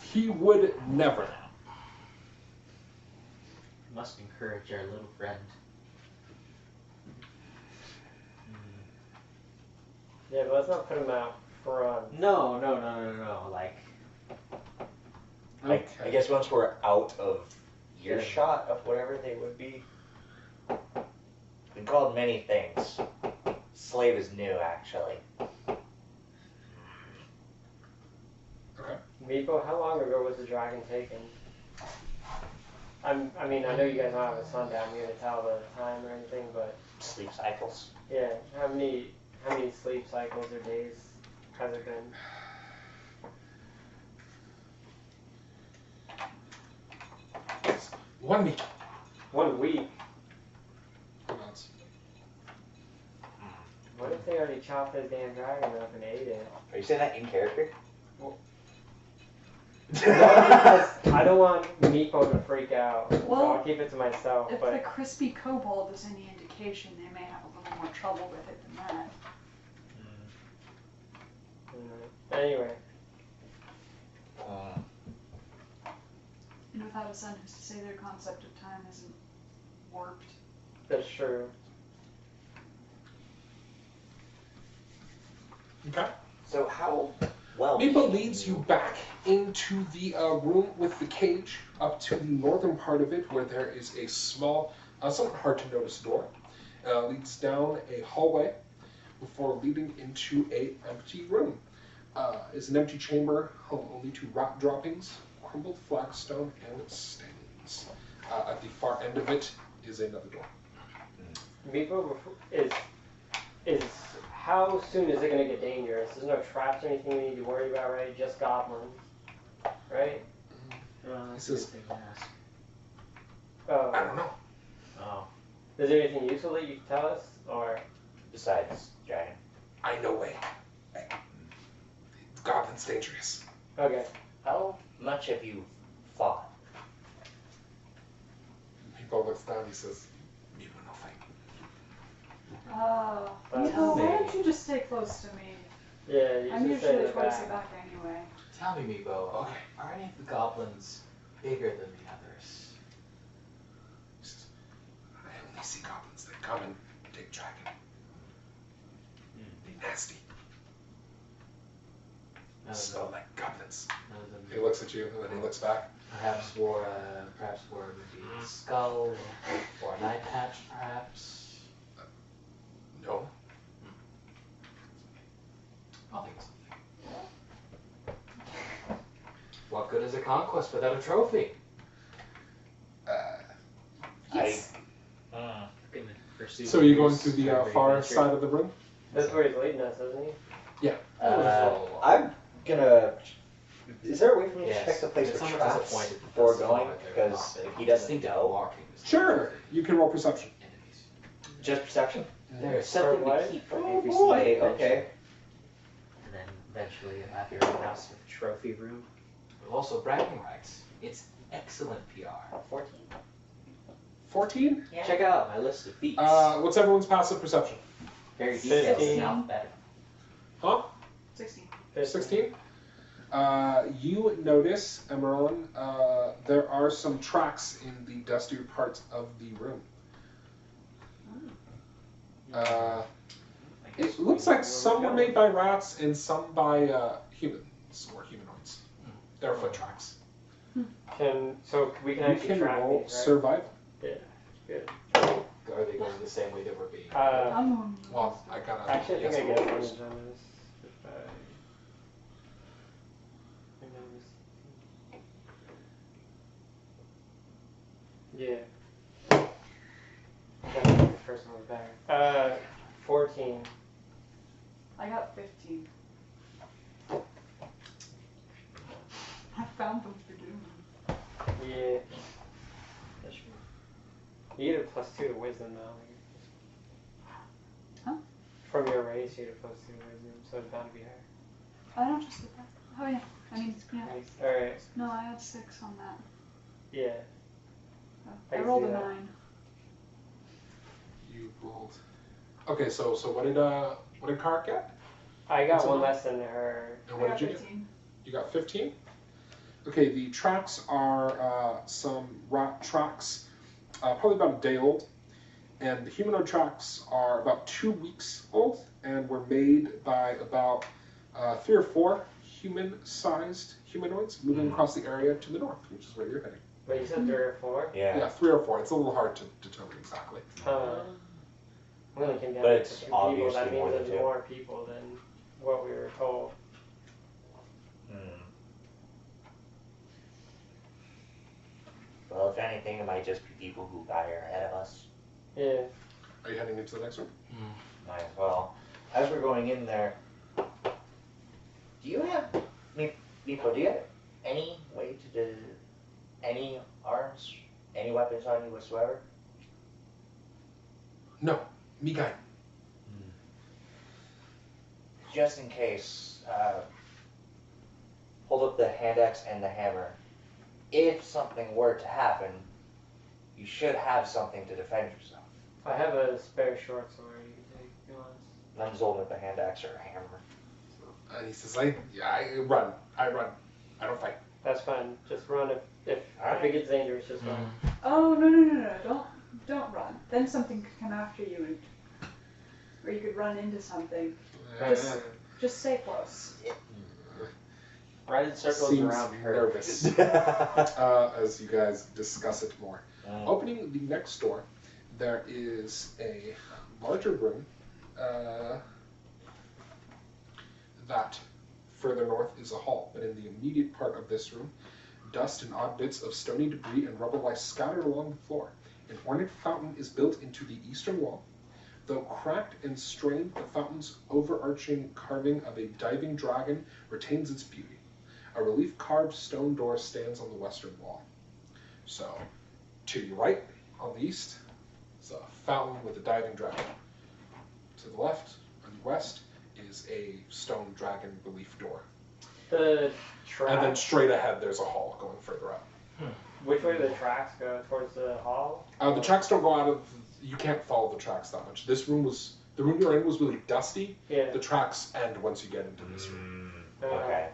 He would never.
Must encourage our little friend.
Yeah, but let's not put him out front.
No. Like,
I guess once we're out of earshot of whatever they would be. Been called many things. Slave is new, actually.
Okay.
Meepo, how long ago was the dragon taken? I mean, I know you guys don't have a sundown here to tell the time or anything, but
Sleep cycles.
yeah, how many sleep cycles or days has it been?
It's 1 week.
1 week.
Months.
What if they already chopped this damn dragon up and ate it?
Are you saying that in character?
I don't want Meepo to freak out, so
Well,
I'll keep it to myself.
If
But
the crispy kobold is any indication, they may have a little more trouble with it than that.
anyway,
And without a son, who's to say their concept of time isn't warped?
that's true.
Okay.
So how well...
Meepo leads you back into the room with the cage, up to the northern part of it, where there is a small, somewhat hard to notice door. Leads down a hallway before leading into a empty room. It's an empty chamber, home only to rock droppings, crumbled flagstone, and stains. goblins. At the far end of it is another door.
Meepo is how soon is it going to get dangerous? There's no traps or anything we need to worry about, right? Just goblins, right?
He says,
Oh.
I don't know.
Oh.
Is there anything useful that you can tell us, or?
Besides dragon.
I know way. Goblin's dangerous.
Okay.
How much have you fought?
Meepo looks down. He says, "Meepo, no fight."
Meepo, why don't you just stay close to me?
Yeah, you
I'm
should stay
usually
in the
towards
back.
the back anyway.
Tell me, Meepo,
Okay.
are any of the goblins bigger than the others?
He says, I only see goblins that come and take dragon. They nasty. Smell like goblins.
None of them.
He looks at you and then he looks back.
Perhaps wore maybe a skull or an eye patch, perhaps.
No.
I'll think of something. What good is a conquest without a trophy?
Yes.
Gonna pursue
So you're going
years
to the
every
far
adventure.
side of the room?
That's where he's leading us, isn't he?
I'm gonna. Is there a way for me to
Yes.
check the place
It's
for
somewhat
traps
disappointed
before
because
going?
they're
Because
not.
if he doesn't
Distinctive
know,
walking is
Sure. You can roll perception.
enemies.
just perception.
There's something
what?
we keep for
Oh
every
boy.
single adventure.
Okay.
And then eventually you'll have your own house with a trophy room.
But also bragging rights. It's excellent PR.
14.
14?
Yeah.
Check out my list of feats.
What's everyone's passive perception?
Very detailed
15.
in alphabetical.
Huh?
16.
16? You notice, Emerald, there are some tracks in the dustier parts of the room.
I guess
It looks
we
like
know
some
where
were
we're
made by rats and some by humans or humanoids. They're foot tracks.
So we can
You
actually
can
track
roll
these, right?
survival.
Yeah. Good.
Are they going the same way that we're being?
Well, I gotta.
Actually, I think
yes,
I get
roll
advantage
first.
on this. If Yeah. Definitely the first one was better. 14.
I got 15. I found them for doom.
Yeah. You get a +2 to wisdom now.
Huh?
From your race, you get a +2 to wisdom, so it's bound to be higher.
I don't just get that. Oh yeah. I mean, yeah.
Nice. Alright.
No, I had 6 on that.
Yeah.
Oh,
I
I
can
rolled
see
a
that.
9.
You rolled. Okay, so what did Carac get?
I
What's
got one
it?
less than her.
And
I
what
got
did you get?
15.
You got 15? Okay, the tracks are some rat tracks, probably about a day old. And the humanoid tracks are about 2 weeks old and were made by about 3 or 4 human-sized humanoids moving across the area to the north, which is where you're heading.
Wait, you said 3 or 4?
Yeah, 3 or 4. It's a little hard to determine exactly.
We only came down
But
to
it's
2 people.
obviously
That
more
means
than
there's
2.
more people than what we were told.
Well, if anything, it might just be people who got here ahead of us.
Yeah.
Are you heading into the next room?
Might as well. As we're going in there, do you have, Nico, do you have any way to do any arms, any weapons on you whatsoever?
No, me guy.
Just in case, hold up the hand axe and the hammer. If something were to happen, you should have something to defend yourself.
I have a spare short sword you can take if you want.
I'm just holding up a hand axe or a hammer.
And he says, I run. I don't fight.
That's fine. Just run if
Alright.
it gets dangerous, just run.
Oh no! Don't run. Then something could come after you, or you could run into something. Just stay close.
Run in circles
Seems
around her.
nervous as you guys discuss it more. Opening the next door, there is a larger room that further north is a hall, but in the immediate part of this room, Dust and odd bits of stony debris and rubble lie scattered along the floor. An ornate fountain is built into the eastern wall. Though cracked and strained, the fountain's overarching carving of a diving dragon retains its beauty. A relief-carved stone door stands on the western wall. So, to your right, on the east, is a fountain with a diving dragon. To the left, on the west, is a stone dragon relief door.
The
And then
track.
straight ahead, there's a hall going further up.
Which way do the tracks go? Towards the hall?
The tracks don't go out of. You can't follow the tracks that much. The room you're in was really dusty.
Yeah.
The tracks end once you get into this room.
Okay.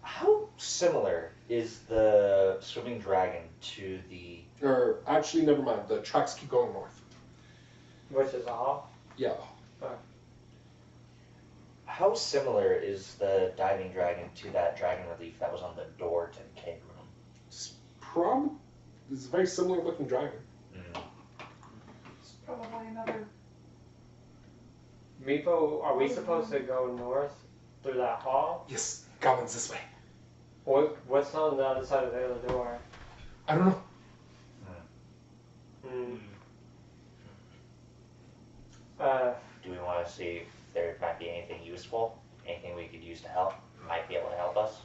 How similar is the swimming dragon to the...
Or actually, never mind. The tracks keep going north.
Which is the hall?
Yeah.
How similar is the diving dragon to that dragon relief that was on the door to the cave room?
It's a very similar looking dragon.
It's probably another.
Meepo, are we supposed to go north through that hall?
Yes, goblins this way.
What's on the other side of the other door?
I don't know.
Do we want to see if there might be anything useful? Anything we could use to help? Might be able to help us?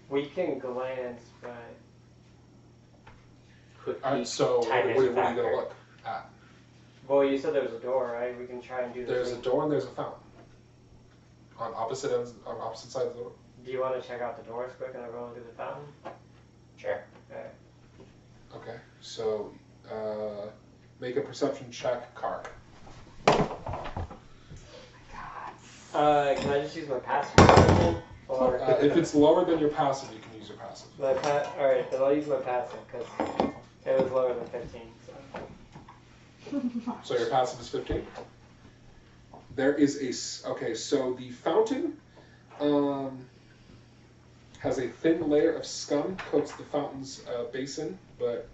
We can glance, but
Alright, so
Time
what
is
are
a
you going to
factor.
look at?
well, you said there was a door, right? We can try and do this.
There's a door and there's a fountain. On opposite sides of the door.
Do you want to check out the doors quick and I'll go into the fountain?
Sure.
Okay.
Okay, so make a perception check, Carac.
Can I just use my passive perception? Or
If it's lower than your passive, you can use your passive.
Alright, then I'll use my passive because it was lower than 15. So.
So your passive is 15? There is okay, so the fountain has a thin layer of scum coats the fountain's basin, but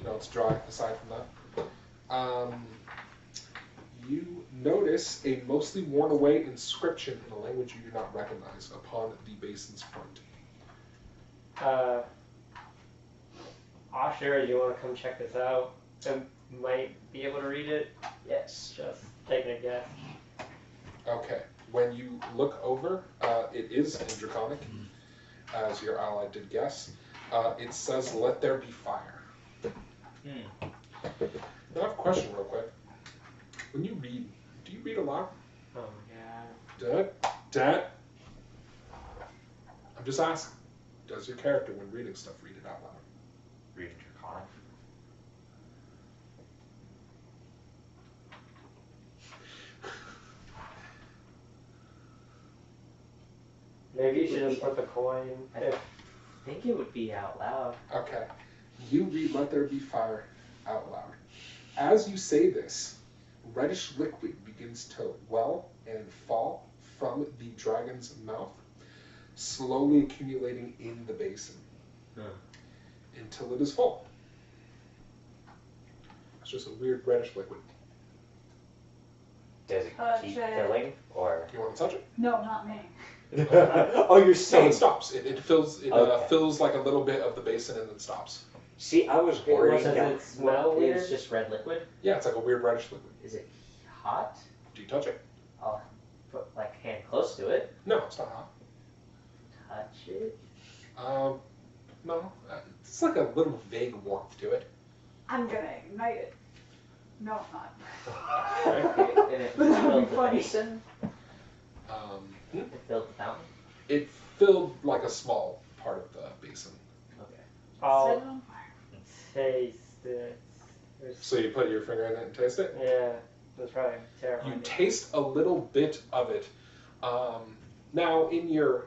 it's dry aside from that. You notice a mostly worn away inscription in a language you do not recognize upon the basin's front.
Asher, do you want to come check this out? I might be able to read it.
Yes.
Just taking a guess.
Okay, when you look over, it is in Draconic, as your ally did guess. It says, "Let there be fire." Now I have a question real quick. When you read, do you read aloud?
Oh my god.
Dad? I'm just asking. Does your character, when reading stuff, read it out loud?
Reading Draconic.
Maybe you should just put the coin.
I think it would be out loud.
Okay. You read "Let there be fire" out loud. As you say this, reddish liquid begins to well and fall from the dragon's mouth, slowly accumulating in the basin until it is full. It's just a weird reddish liquid.
Does it keep
Check.
filling, or?
Do you want to touch it?
No, not me.
Oh, you're
No,
saying...
it stops. It fills. It
Okay.
fills like a little bit of the basin and then stops.
See, I was worried
Does
that...
it smell weird?
It's just red liquid.
Yeah, it's like a weird reddish liquid.
Is it hot?
Do you touch it?
I'll put like hand close to it.
No, it's not hot.
Touch it.
No, it's like a little vague warmth to it.
I'm gonna ignite it. No, I'm not.
Okay.
And it
But that would
filled
be
the
funny.
basin.
It
It filled the fountain.
filled like a small part of the basin.
Okay.
I'll
Set it on fire.
taste it.
So you put your finger in it and taste it.
Yeah, that's probably terrible.
You taste a little bit of it. Now in your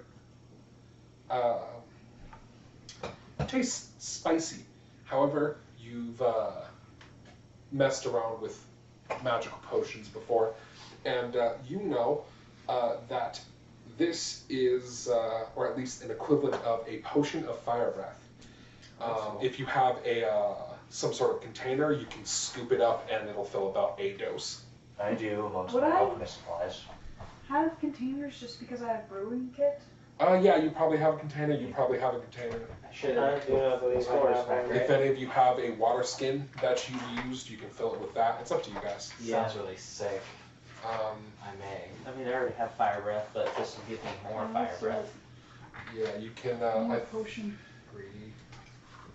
it tastes spicy. However, you've messed around with magical potions before, and you know that this is, or at least an equivalent of, a potion of fire breath. If you have a some sort of container, you can scoop it up and it'll fill about a dose.
I do amongst
Would
my
I-
alchemist supplies.
have containers just because I have brewing kit?
Yeah, you probably have a container. You probably have a container.
I should
I
have.
do not believe I
Scores
have
back,
one.
right?
If any of you have a water skin that you've used, you can fill it with that. It's up to you guys.
Sounds really sick. I may.
I mean, I already have fire breath, but this will give me more fire breath.
Yeah, you can.
More potion.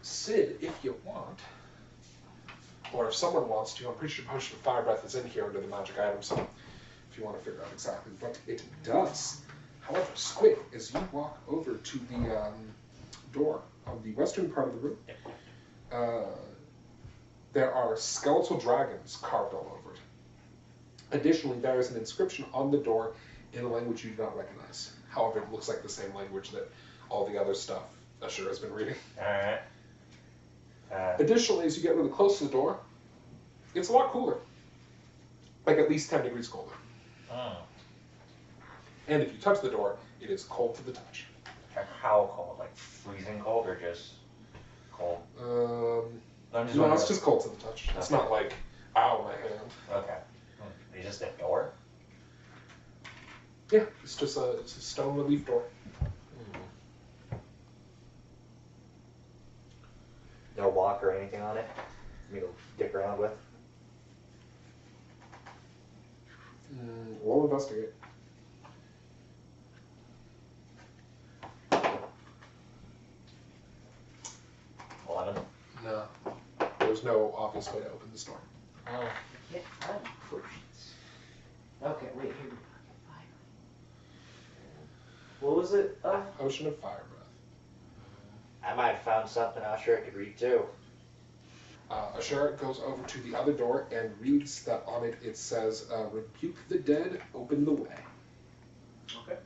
Sid, if you want, or if someone wants to, I'm pretty sure Potion of Fire Breath is in here under the magic items. So if you want to figure out exactly what it does. However, Squig, as you walk over to the door of the western part of the room, there are skeletal dragons carved all over it. Additionally, there is an inscription on the door in a language you do not recognize. However, it looks like the same language that all the other stuff Asura has been reading.
Alright.
Additionally, as you get really close to the door, it's a lot cooler. Like at least 10 degrees colder. And if you touch the door, it is cold to the touch.
Like how cold? Like freezing cold or just cold? I'm just
No,
wondering.
it's just cold to the touch. It's not like, ow, my hand.
Okay. Is just a door?
Yeah, it's just a stone relief door.
No lock or anything on it? For me to dick around with?
We'll investigate. No. There's no obvious way to open this door.
Oh. Get potions. Okay, wait, here we go. What was it?
Potion of Fire Breath.
I might have found something I'm sure I could read too.
Ashura goes over to the other door and reads that on it it says, rebuke the dead, open the way.
Okay.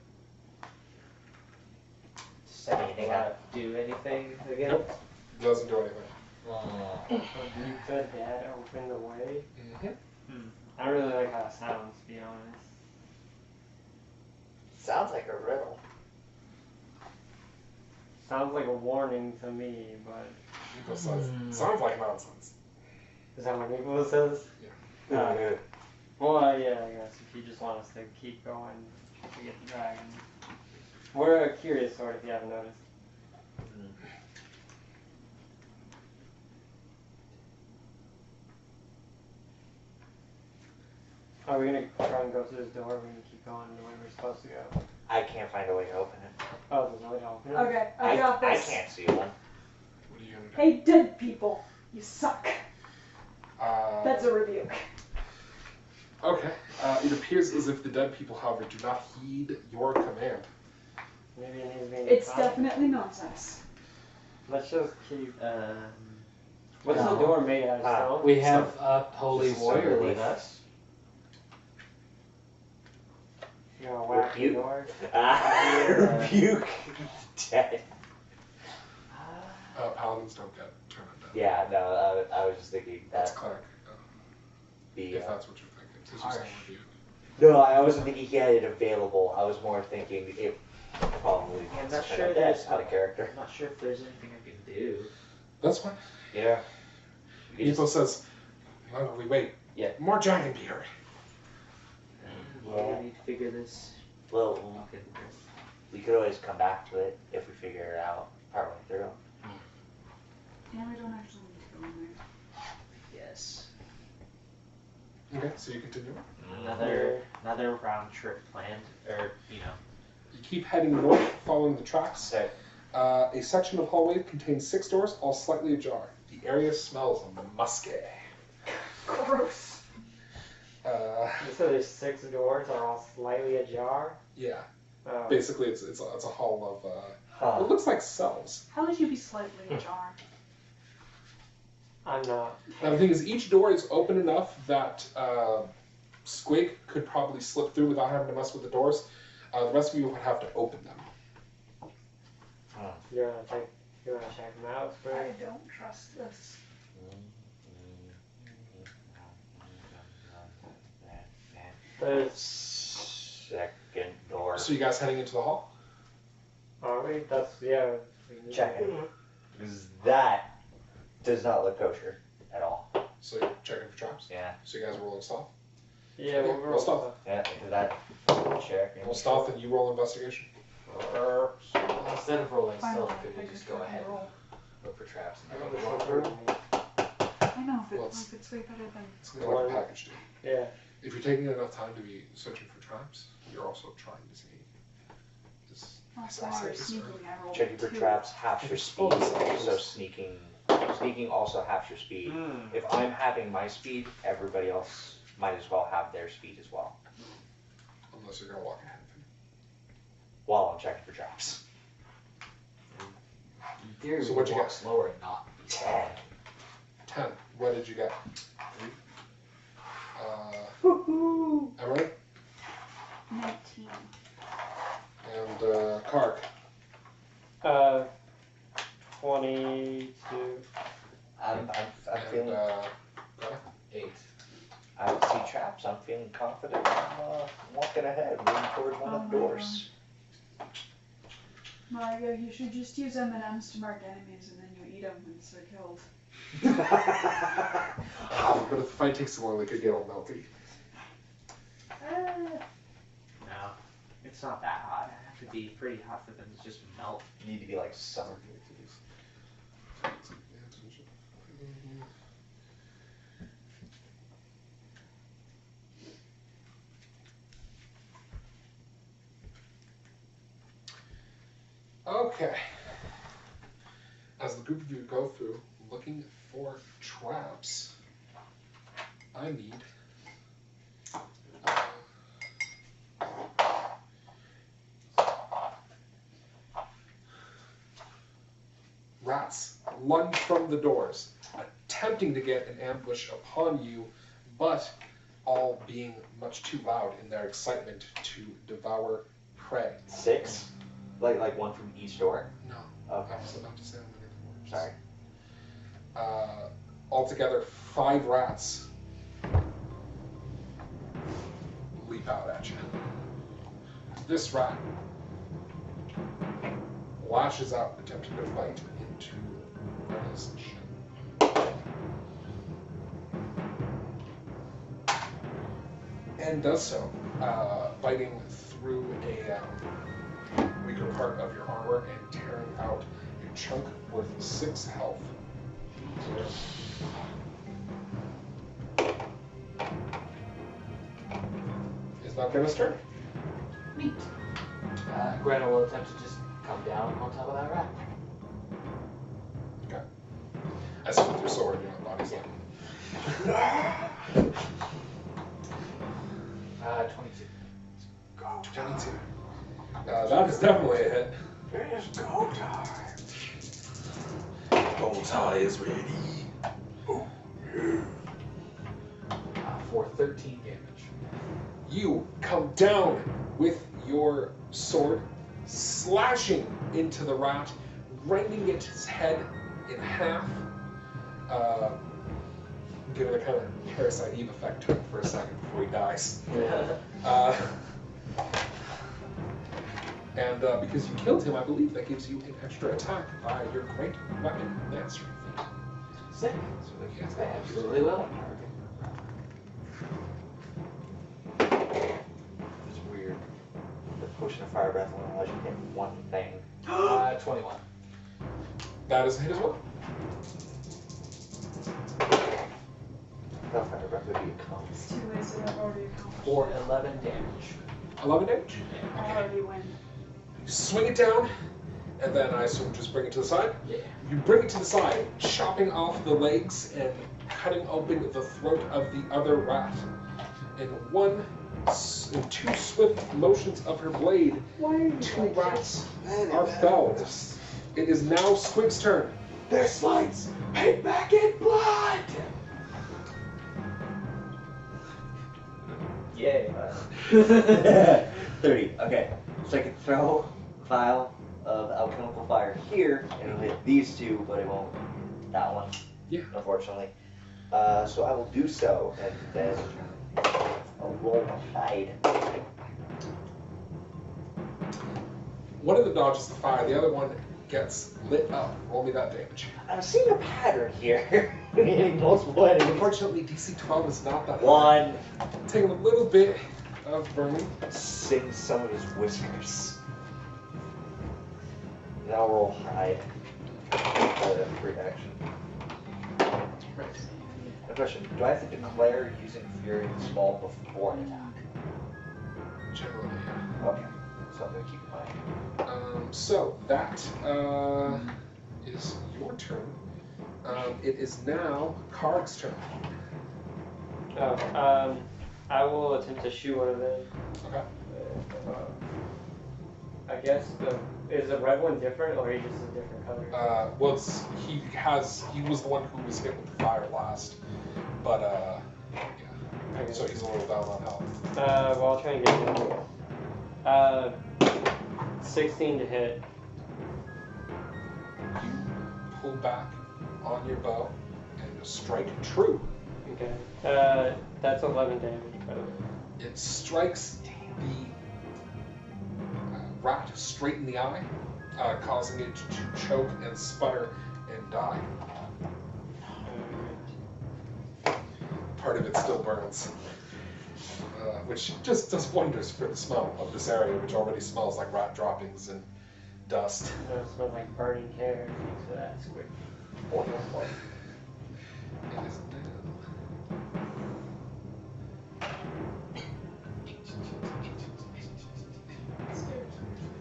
Does anything do anything again?
Nope. Doesn't do anything.
Rebuke the dead, open the way.
Mm-hmm.
I don't really like how it sounds, to be honest.
Sounds like a riddle.
Sounds like a warning to me, but
Nico says, sounds like nonsense.
is that what Nico says?
Yeah.
Well, yeah, I guess if you just want us to keep going to get the dragon. We're a curious sort, if you haven't noticed. Are we gonna try and go through this door? Or are we gonna keep going the way we're supposed to go?
I can't find a way to open it.
Oh, there's no way to open it?
Okay, I got
I
this.
can't see one.
What are you gonna do?
Hey, dead people, you suck. That's a rebuke.
Okay. It appears as if the dead people, however, do not heed your command.
Maybe it needs to be in
It's
the top.
definitely nonsense.
Let's just keep. What's
No.
the door made out of stone?
We have a holy
Just
warrior
somebody
with
lead
us.
You know, whack the
Rebuke.
door.
Rebuke dead.
Paladins don't get turned undead.
Yeah, no, I was just thinking
That's
that
cleric.
the.
If that's what you're thinking. Since you're saying rebuke.
No, I wasn't thinking he had it available. I was more thinking it probably.
I'm not
kind
sure
of
there's
out of character.
I'm not sure if there's anything I can do.
That's fine.
Yeah. You
Nico
just-
says, no, we wait.
Yeah.
More dragon beer.
Well, we need to figure this.
Well,
Okay.
we could always come back to it if we figure it out partway through.
And we don't actually need to go in there.
Yes.
Okay, so you continue.
Another round trip planned, or you know.
You keep heading north, following the tracks.
So,
A section of hallway contains 6 doors, all slightly ajar. The area smells musky.
Gross.
You said there's 6 doors are all slightly ajar?
Yeah,
Oh.
basically it's a hall of,
huh.
it looks like cells.
How would you be slightly ajar?
I'm not.
Now the thing is, each door is open enough that Squig could probably slip through without having to mess with the doors. The rest of you would have to open them.
You wanna check them out
I
first?
don't trust this.
There's.
Second door.
So you guys heading into the hall?
Are we? That's, yeah. we need
Check
to-
it. Because that does not look kosher at all.
So you're checking for traps?
Yeah.
So you guys are rolling stealth?
Yeah, we'll roll
stealth.
Yeah, that check.
Roll stealth and you roll investigation.
Instead of rolling
Fine,
stealth,
I
could we just go
fucking
ahead and
roll.
look for traps and
I
then
rolled
walk
a
through?
I know, but
Well, it's-
it's way better than.
It's kind of like a package deal.
Yeah.
If you're taking enough time to be searching for traps, you're also trying to see.
Last time I was sneaking, I rolled
Checking for
2.
traps halves your speed, so sneaking also halves your speed. If I'm having my speed, everybody else might as well have their speed as well.
Unless you're gonna walk ahead of him.
While I'm checking for traps.
In theory,
So
we
what'd
could
you
walk
get?
slower and not be
10.
10. What did you get? 3. Emily
19.
and Kark.
22.
I'm
And
feeling.
Greta?
8.
I see traps. I'm feeling confident. I'm walking ahead, moving toward one of the
Oh my
doors.
Mario, you should just use M&Ms to mark enemies and then you eat them once they're killed.
But if the fight takes too long, they could get all melty.
No, it's not that hot. I have to be pretty hot for them to just melt.
You need to be like summer.
Okay. As the group of you go through looking for traps, I need rats lunge from the doors, attempting to get an ambush upon you, but all being much too loud in their excitement to devour prey.
6? Like one from each door?
No.
Okay.
I was about to say I'm
Sorry.
altogether 5 rats leap out at you. This rat lashes out, attempting to bite into Greta's shin. And does so, biting through a weaker part of your armor and tearing out a chunk worth 6 health. Is not Greta's turn.
Neat.
Greta will attempt to just come down on top of that rat.
Okay. I see with your sword, your body's like.
22.
22. That is definitely a hit.
It's go time. Go time is ready.
For 13 damage.
You come down with your sword, slashing into the rat, rending its head in half. Give it a kind of Parasite Eve effect to it for a second before he dies. And because you killed him, I believe that gives you an extra attack by your great weapon mastery feat.
Sick.
So that yes,
I absolutely will.
It's weird. The potion of fire breath only allows you to hit one thing.
21.
That is a hit as well.
I thought fire breath would be a con.
It's 2 ways that I've already accomplished.
For
it.
11 damage.
11 damage.
I already win.
You swing it down, and then I assume just bring it to the side.
Yeah.
You bring it to the side, chopping off the legs and cutting open the throat of the other rat. In 2 swift motions of her blade, 2 rats are felled. It is now Squig's turn.
Their slides paid back in blood.
Yay. 30. Okay. So I can throw a vial of alchemical fire here, and it'll hit these 2, but it won't that one.
Yeah.
Unfortunately. So I will do so, and then I'll roll my hide.
One of them dodges the fire, the other one gets lit up. Roll me that damage.
I'm seeing a pattern here. Hitting multiple enemies.
Unfortunately, DC 12 is not that high.
One.
Taking a little bit of burning.
Sing some of his whiskers. Now roll hide. Free action. A question, do I have to declare using Fury Small before an attack?
Generally, yeah.
Okay, so I'm going to keep in mind.
So that is your turn. It is now Carg's turn.
I will attempt to shoot one of them.
Okay.
I guess is the red one different, or he just a different color?
Well, he was the one who was hit with the fire last, but yeah.
Okay.
So he's a little down on health.
Well, I'll try and get him. 16 to hit.
You pull back on your bow and strike true.
Okay. That's 11 damage, by the way.
It strikes the rat straight in the eye, causing it to choke and sputter and die. Part of it still burns, which just does wonders for the smell of this area, which already smells like rat droppings and dust.
It smells like burning hair. Thanks for that, Squig.
It is now.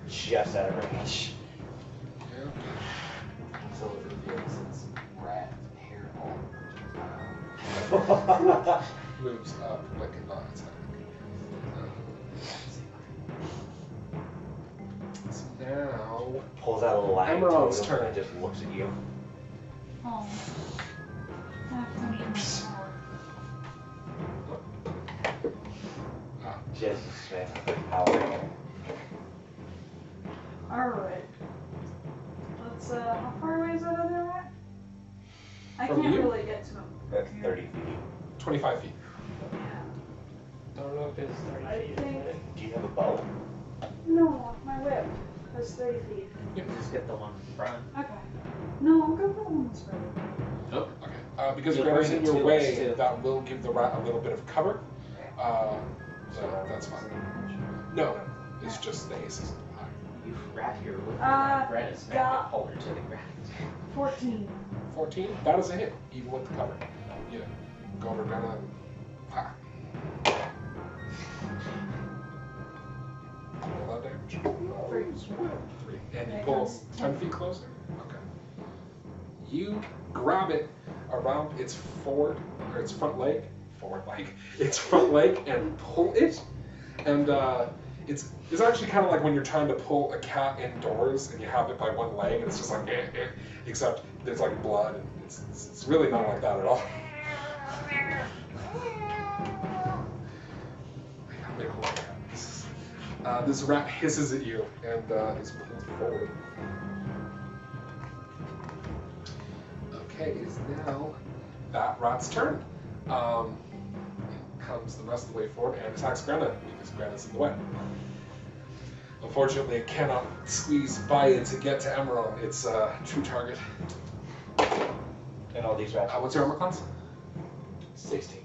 Just out of range.
Yeah.
So it reveals its rat hair hole.
Moves up like a non-attack. So now,
Pulls out a little lion
Emerald's
totem
turn.
and just looks at you.
Oh. I have to need more power.
Just spend power.
Alright. Let's, how far away is that other rat? I
From
can't
you?
really get to him.
That's 30 feet.
25 feet.
Yeah.
I don't know if it's 30
I
feet.
think-
Do you have a bow?
No, my whip was 30 feet.
Just get the one in front.
Okay. No, I'll go for the one that's further.
Okay. Because
You'll
Greta's
bring
in
it
your
to
way,
us, too.
that will give the rat a little bit of cover. So that's fine. No, it's just the aces.
You wrap your whip
Uh,
around Greta's neck
yeah.
and hold her to the ground.
14.
14, that is a hit, even with the cover. Yeah. Go over Greta and ha. Roll that damage. 3. And you
Okay,
pull
that's
10 feet closer? Okay. You grab it around its front leg, its front leg, and pull it. And it's actually kind of like when you're trying to pull a cat indoors and you have it by one leg and it's just like except there's like blood and it's really not like that at all. This rat hisses at you and is pulled forward. Okay, it is now that rat's turn. It comes the rest of the way forward and attacks Greta because Greta's in the way. Unfortunately, it cannot squeeze by it to get to Emerald. It's a true target.
And all these rats.
What's your armor class?
16.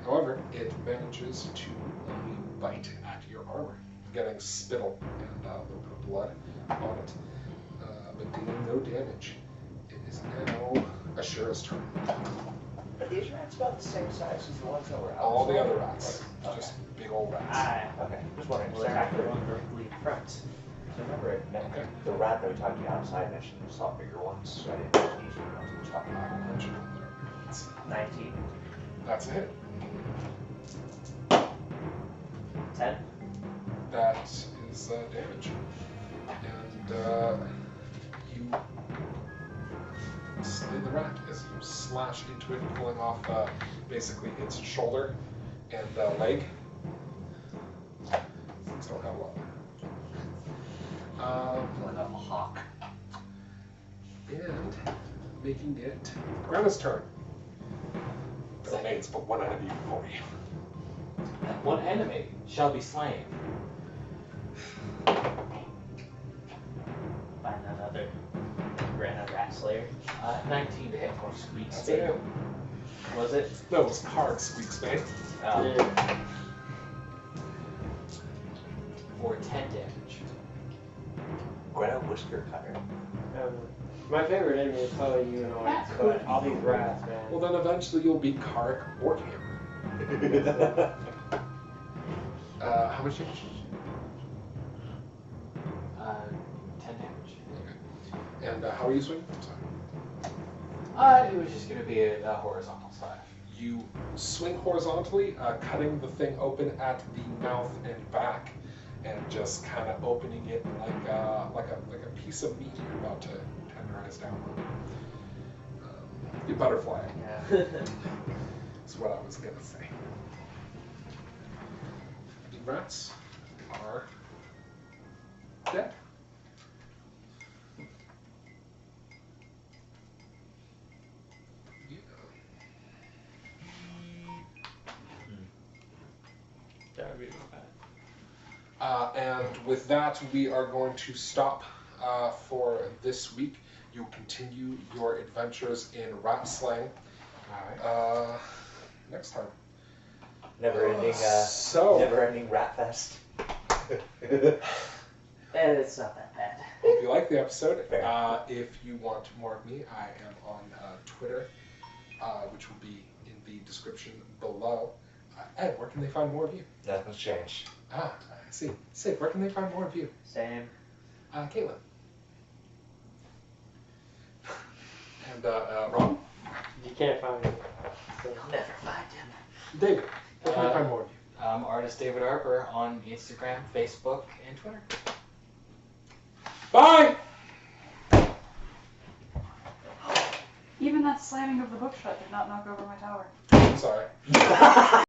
However, it manages to only bite at your armor, getting spittle and a little bit of blood on it, but doing no damage. It is now Ashura's turn.
Are these rats about the same size as the ones that were outside?
All the other rats,
Okay.
just big old rats.
Okay, just wondering.
We'll attack the one directly in front.
So remember,
Okay.
the rat that we talked to outside mentioned we saw bigger ones, so I didn't know if these were the ones we were talking
I
about.
will mention them there.
19.
That's a hit.
10.
That is damage. And you slay the rat as you slash into it, pulling off basically its shoulder and leg. Things don't have a lot.
Like a hawk.
And making it Greta's turn. It remains but one enemy before you.
One enemy shall be slain.
Slayer. 19 to hit for Squig
That's
Spade.
it.
Was it?
No, it was Carac Squig Spade.
For 10 damage.
Greta Whisker Cutter.
My favorite enemy is probably humanoids, but all these rats, man.
Well, then eventually you'll beat Carac Warhammer. How much damage?
10 damage.
And how are you swinging?
It was just going to be a horizontal side.
You swing horizontally, cutting the thing open at the mouth and back, and just kind of opening it like a piece of meat you're about to tenderize down. You butterfly.
Yeah.
That's what I was gonna say. The rats are dead.
That would be not bad.
And with that, we are going to stop for this week. You'll continue your adventures in rat slaying next time.
Never-ending,
So-
never-ending rat fest.
It's not that bad.
Hope you like the episode.
Fair.
If you want more of me, I am on Twitter, which will be in the description below. Ed, where can they find more of you?
Nothing's changed.
I see. Sid, where can they find more of you?
Same.
Caitlin. And Ron?
You can't find me. So.
You'll never find him.
David, where can they find more of you?
Artist David Harper on Instagram, Facebook, and Twitter.
Bye!
Even that slamming of the book shut did not knock over my tower.
Sorry.